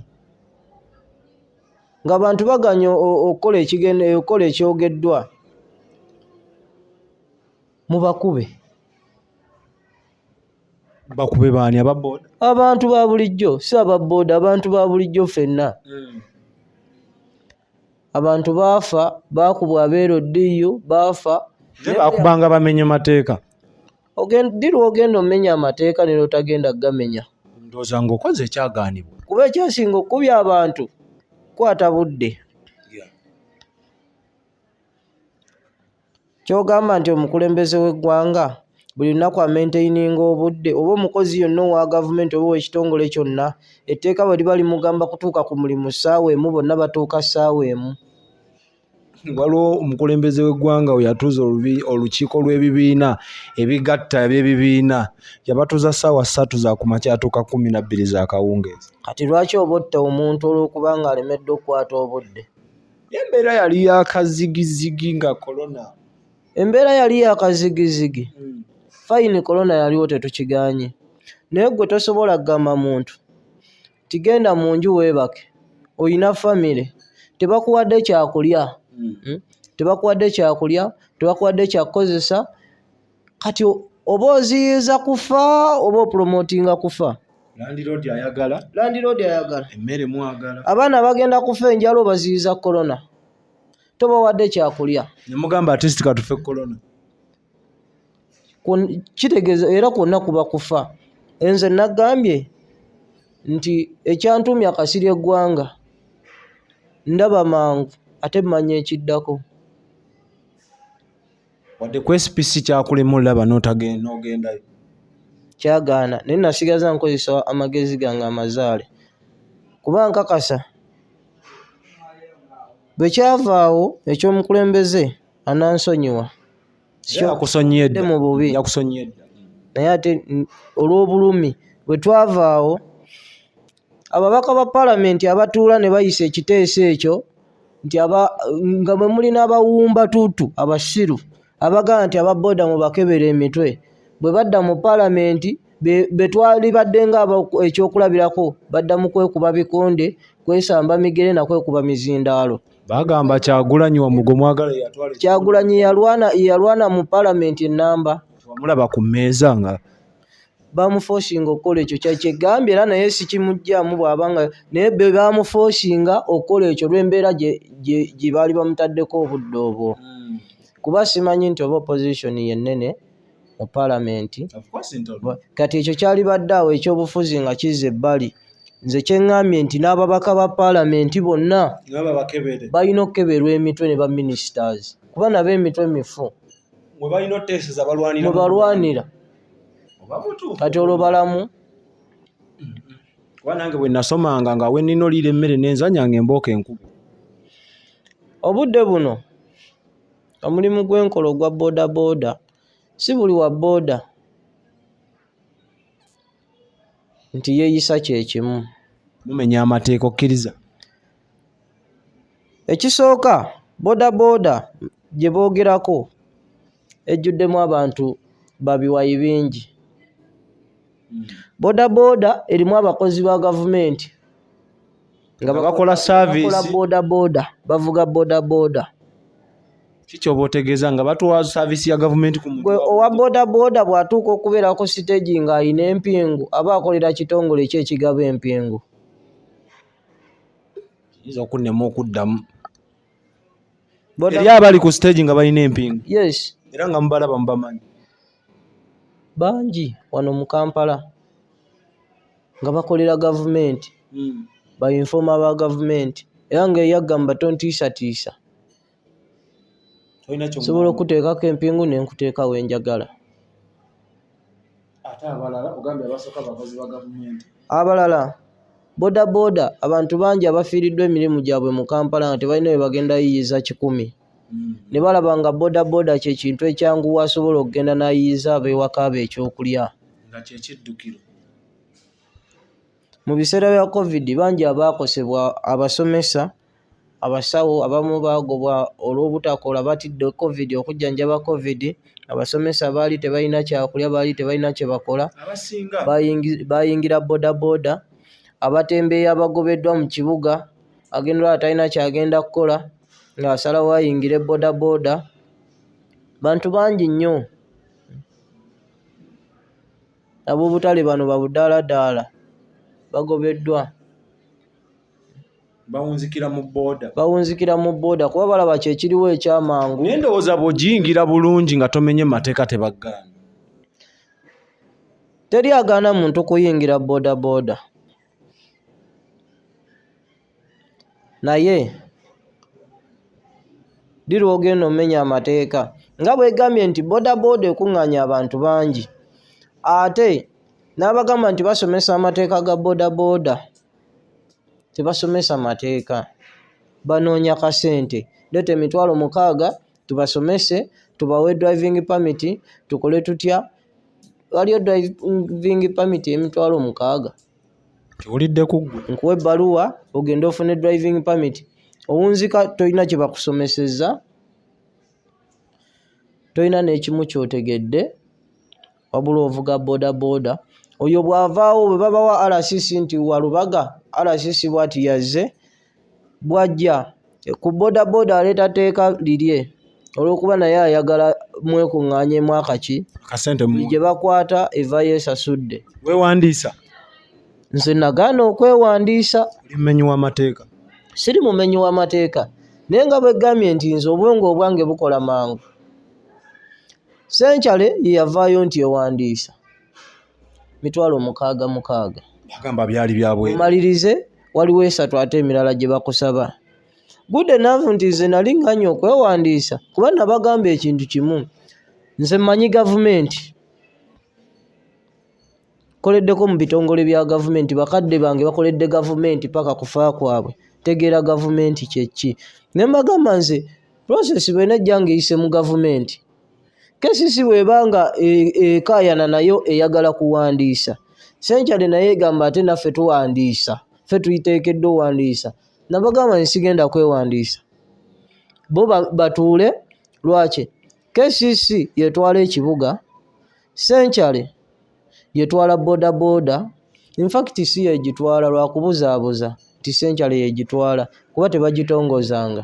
ng'abantu baganya okukola ekyogeddwa mubakube baani ababoda abantu ba bulijjo si ababoda abantu ba bulijjo ffenna abantu baafa baakubwa abeeroddiyo baafa bakubanga bamenye mateeka dirwa ogenda omenya amateeka nero otagenda gamenya ndowooza ng'okoze ekyagaanibwa kuba ekyasinga okukubya abantu kwata budde kyogamba nti omukulembeze w'eggwanga buli lunaku amaintaininga obudde oba omukozi yonna owa gavumenti oba ow'ekitongole kyonna etteeka bwe liba limugamba kutuuka ku mulimu ssaawa emu bonna batuuka ssaawa emu. waliwo omukulembeze w'eggwanga we yatuuza olukiiko lw'ebibiina ebigatta eby'ebibiina yabatuuza ssaawa 3 za kumakya atuuka 12 za kawungeezi. Kati lwaki oba otta omuntu olw'okuba nga alemedde okukwata obudde? Embeera yali yakazigizigi nga korona. Embeera yali yakazigizigi. Fayini korona yaliwo tetukiganye. Naye gwe tosobola kugamba muntu tigenda mu nju weebake oyina famire tebakuwadde kyakulya tebakuwadde kyakulya tebakuwadde kyakukozesa kati oba oziyiza kufa oba opromotinga kufa. Landiroodi ayagala emmere mwagala abaana bagenda kufa enjala obaziyiza korona tobawadde kyakulya ne mugamba artist katufe korona kitegeeza era kwonna kuba kufa. Enze nagambye nti ekyantumya kasirye Gwanga ndaba mangu ate mmanya ekiddako. wadde ku SPC kyakulema olaba n'ogendayo. Kyagaana naye nasigaza nkozesa amagezi gange amazaale kuba nkakasa bwe kyavaawo ekyomukulembeze anansonyiwa yakusonyedde mu bubi naye ate olw'obulumi bwe twavaawo ababaka ba paalamenti abatuula ne bayisa ekiteeso ekyo nti nga bwe mulina abawumba tuutu abasiru abagamba nti ababooda mubakebera emitwe bwe badda mu paalamenti be twali badde nga ekyokulabirako badda mu kwekuba bikonde kwesamba migere na kwekuba mizindaalo. Bagamba Kyagulanyi Wamugo mwagala yatwala Kyagulanyi yalwana mu paalamenti ennamba wamulaba ku mmeeza nga bamufoosinga okukola ekyo kyekigambye era naye sikimugjamu bwabanga naye be bamufoosinga okukola ekyo lw'embeera gye baali bamutaddeko obudde obwo. Kuba simanyi nti oba opposition yennene mu paalamenti kati ekyo kyali baddaawo ekyobufuzi nga kizza ebbali. Nze kyeŋŋambye nti n'ababaka ba paalamenti bonna balina okukeberwa emitwe ne ba ministers kuba nabo emitwe mifu mwe balina oteeseza balwanira kati olwo balamu. Kuba nange bwe nasomanga nga we nnina oliira emmere n'enzanyanga embooka enkubu. Obudde buno omulimu gw'enkola ogwa booda booda si buli wa booda nti yeeyisa kyekimu. Mumenya amateeka okkiriza. Ekisooka booda booda gye boogerako ejjuddemu abantu babiwayi bingi. Booda booda erimu abakozi ba gavumenti nga bakola service booda booda bavuga booda booda. Kiki oba otegeeza nga batuwa service ya gavumenti ku muntu owa booda booda bw'atuuka okubeera ku stage nga alina empingu aba akolera kitongole ki ekigaba empingu. Kiyinza okunnema okuddamu eri abali ku stage nga balina empingu. Yes. Era nga mubalaba mubamanyi bangi wano mu Kampala nga bakolera gavumenti ba informa ba gavumenti era nga eyagga mubatontiisatiisa sobola okuteekako empingu nenkuteeka wenjagala. Ate abalala ogambye abasooka bakozi ba gavumenti abalala booda booda abantu bangi abafiiriddwa emirimu gyabwe mu Kampala nga tebalina we bagenda yiyiza 100 ne balaba nga booda booda kye kintu ekyanguwa asobola okugenda n'ayiyiza ab'ewaka be ekyokulya nga kyekiddukiro. Mu biseera bya COVID bangi abaakosebwa abasomesa abasawo abamu baagobwa olw'obutakola batidde COVID okujjanjaba COVID. Abasomesa baali tebalina kyakulya baali tebalina kye bakola bayingira booda booda. Abatembeeyi abagobeddwa mu kibuga agenda atalina kyagenda kukola nga asalawo ayingire booda booda. Bantu bangi nnyo ab'obutale bano babudaala bagobeddwa bawunzikira mu booda kuba balaba kyekiriwo ekyamangu. Naye ndowooza bw'ogiyingira bulungi nga tomenye mateeka tebaggaana. Teri agaana muntu kuyingira booda booda naye lirwo ogenda omenya amateeka nga bwegambye nti booda booda ekuŋŋaanya abantu bangi ate n'abagamba nti basomesa amateeka ga booda booda tebasomesa mateeka banoonya kasente. Leeta emitwalo 6 tubasomese tubawe driving permit tukole tutya. Waliyo driving permit emitwalo 6 kiwulidde kuggwe nkuwa ebbaluwa ogenda ofune driving permit owunzika tolina kye bakusomesezza tolina n'ekimu kyotegedde wabula ovuga booda booda. Oyo bw'avaawo bwe babawa RCC nti walubaga RCC bwati yazze bwajja ku booda booda aleeta teeka lirye olw'okuba naye ayagala mwekuŋŋaanyemu akaki gye bakwata evaayo esasudde. Weewandiisa? Nze nagaana okwewandiisa. Mumenyi w'amateeka? Siri mumenyi w'amateeka naye nga bwegambye nti nze obwongo obwange bukola mangu. Senkyale ye yavaayo nti ewandiisa mitwalo 6 bagamba byali byabwe malirize waliwo 3 ate emirala gye bakusaba good enough nti nze nali nganya okwewandiisa kuba nabagamba ekintu kimu nze mmanyi gavumenti koleddeko mu bitongole bya gavumenti bakadde bange bakoledde gavumenti paka kufa kwabwe tegeera gavumenti kyeki ne mbagamba nze process bwena ejjange eyise mu gavumenti kesisi bwebanga ekayana nayo eyagala kuwandiisa senkyale naye egamba ate naffe tuwandiisa ffe tuyiteekedde owandiisa nabagamba nsigenda kwewandiisa bo batuule lwaki kesisi yetwala ekibuga senkyale yetwala bodaboda infact si yegitwala lwakubuzaabuza nti senkyale yegitwala kuba tebagitongozanga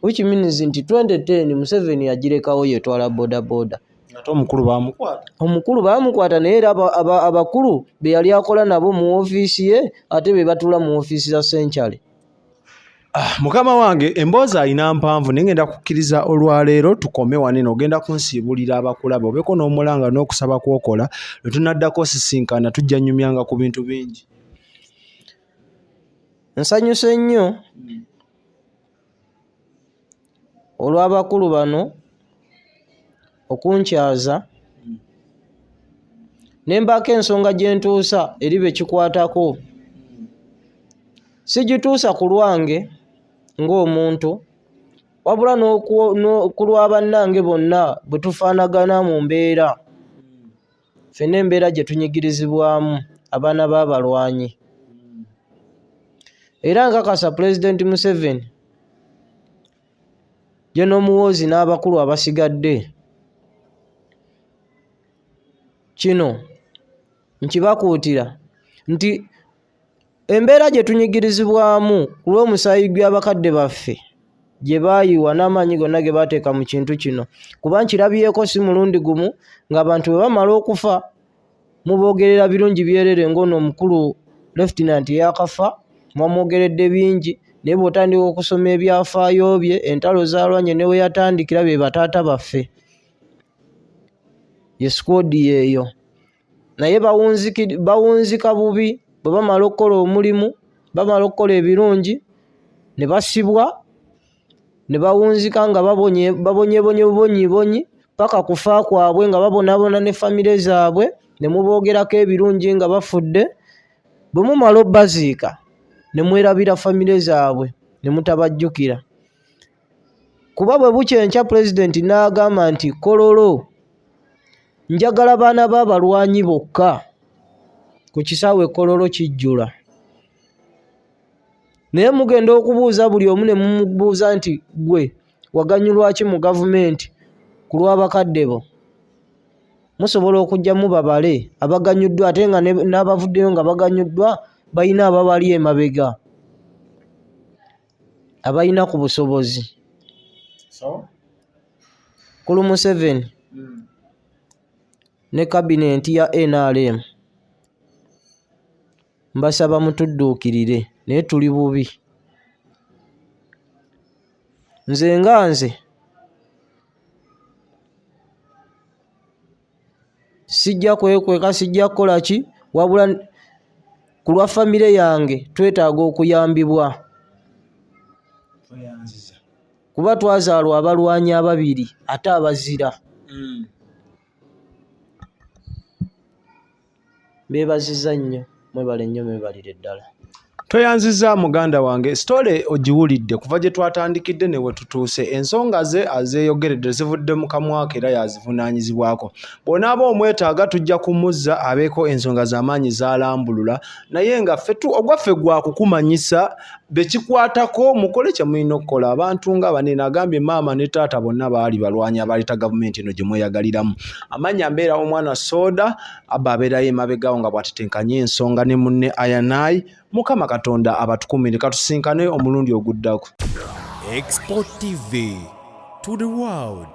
which means nti 2010 museveni yagirekawo yetwala bodaboda ate omukulu bamukwata naye era abakulu be yali akola nabo mu ofiisi ye ate be batula mu ofiisi za senkyale. Mukama wange emboozi alina mpanvu naye ngenda kukkiriza olwaleero tukome wanene ogenda kunsiibulira abakulaba obeeko n'omulanga n'okusaba kwokola lwe tunaddako sisinkana tujja nnyumyanga ku bintu bingi. Nsanyuse nnyo olw'abakulu bano okunkyaza ne mbaako ensonga gye ntuusa eri be kikwatako sigituusa ku lwange ng'omuntu wabula ku lwa bannange bonna bwe tufaanagana mu mbeera ffenna embeera gye tunyigirizibwamu abaana b'abalwanyi era nkakasa pulezidenti Museveni ye n'omuwoozi n'abakulu abasigadde kino nkibakuutira nti embeera gye tunyigirizibwamu ku lw'omusaayi gw'abakadde baffe gye baayiwa n'amaanyi gonna ge baateeka mu kintu kino kuba nkirabyeko si mulundi gumu ng'abantu bwe bamala okufa muboogerera birungi byerere ng'ono omukulu Lieutenant yakafa mwamwogeredde bingi naye bw'otandika okusoma ebyafaayo bye entalo zaalwanye ne we yatandikira be bataata baffe ye squad yeeyo naye bawunzika bubi bwe bamala okukola omulimu bamala okukola ebirungi ne basibwa ne bawunzika nga babonyebonye bubonyibonyi paka kufa kwabwe nga babonabona ne famire zaabwe ne muboogerako ebirungi nga bafudde bwe mumala obbaziika ne mwerabira famire zaabwe ne mutabajjukira kuba bwe bukyenkya pulezidenti n'agamba nti kololo njagala baana b'abalwanyi bokka ku kisaawe kololo kijjula naye mugenda okubuuza buli omu ne mumubuuza nti gwe waganyulwaki mu gavumenti ku lw'abakadde bo musobola okujja mubabale abaganyuddwa ate nga n'abavuddeyo nga baganyuddwa balina ababali emabega abalina ku busobozi kulu Museveni ne kabinenti ya NRM mbasaba mutudduukirire naye tuli bubi nze sijja kwekweka sijja kukola ki wabula ku lwa famire yange twetaaga okuyambibwa kuba twazaalwa abalwanyi ababiri ate abazira beebaziza nnyo mwebale nnyo mwebalire ddala. Toyanziza muganda wange story ogiwulidde kuva gye twatandikidde ne we tutuuse ensonga ze azeeyogeredde zivudde mu kamwa ke era yazivunaanyizibwako bw'onaaba omwetaaga tujja kumuzza abeeko ensonga z'amaanyi z'alambulula naye nga ogwaffe gwa kukumanyisa bekikwatako mukole kye mulina okukola abantu nga banene agambye maama ne taata bonna baali balwanyi abaleeta gavumenti eno gye mweyagaliramu amannya mbeera omwanasoda abba abeerayo emabegaawo nga bw'atetenkanye ensonga ne munne ayanayi Mukama Katonda abatukumire katusinkane omulundi oguddako. xpotv to the world.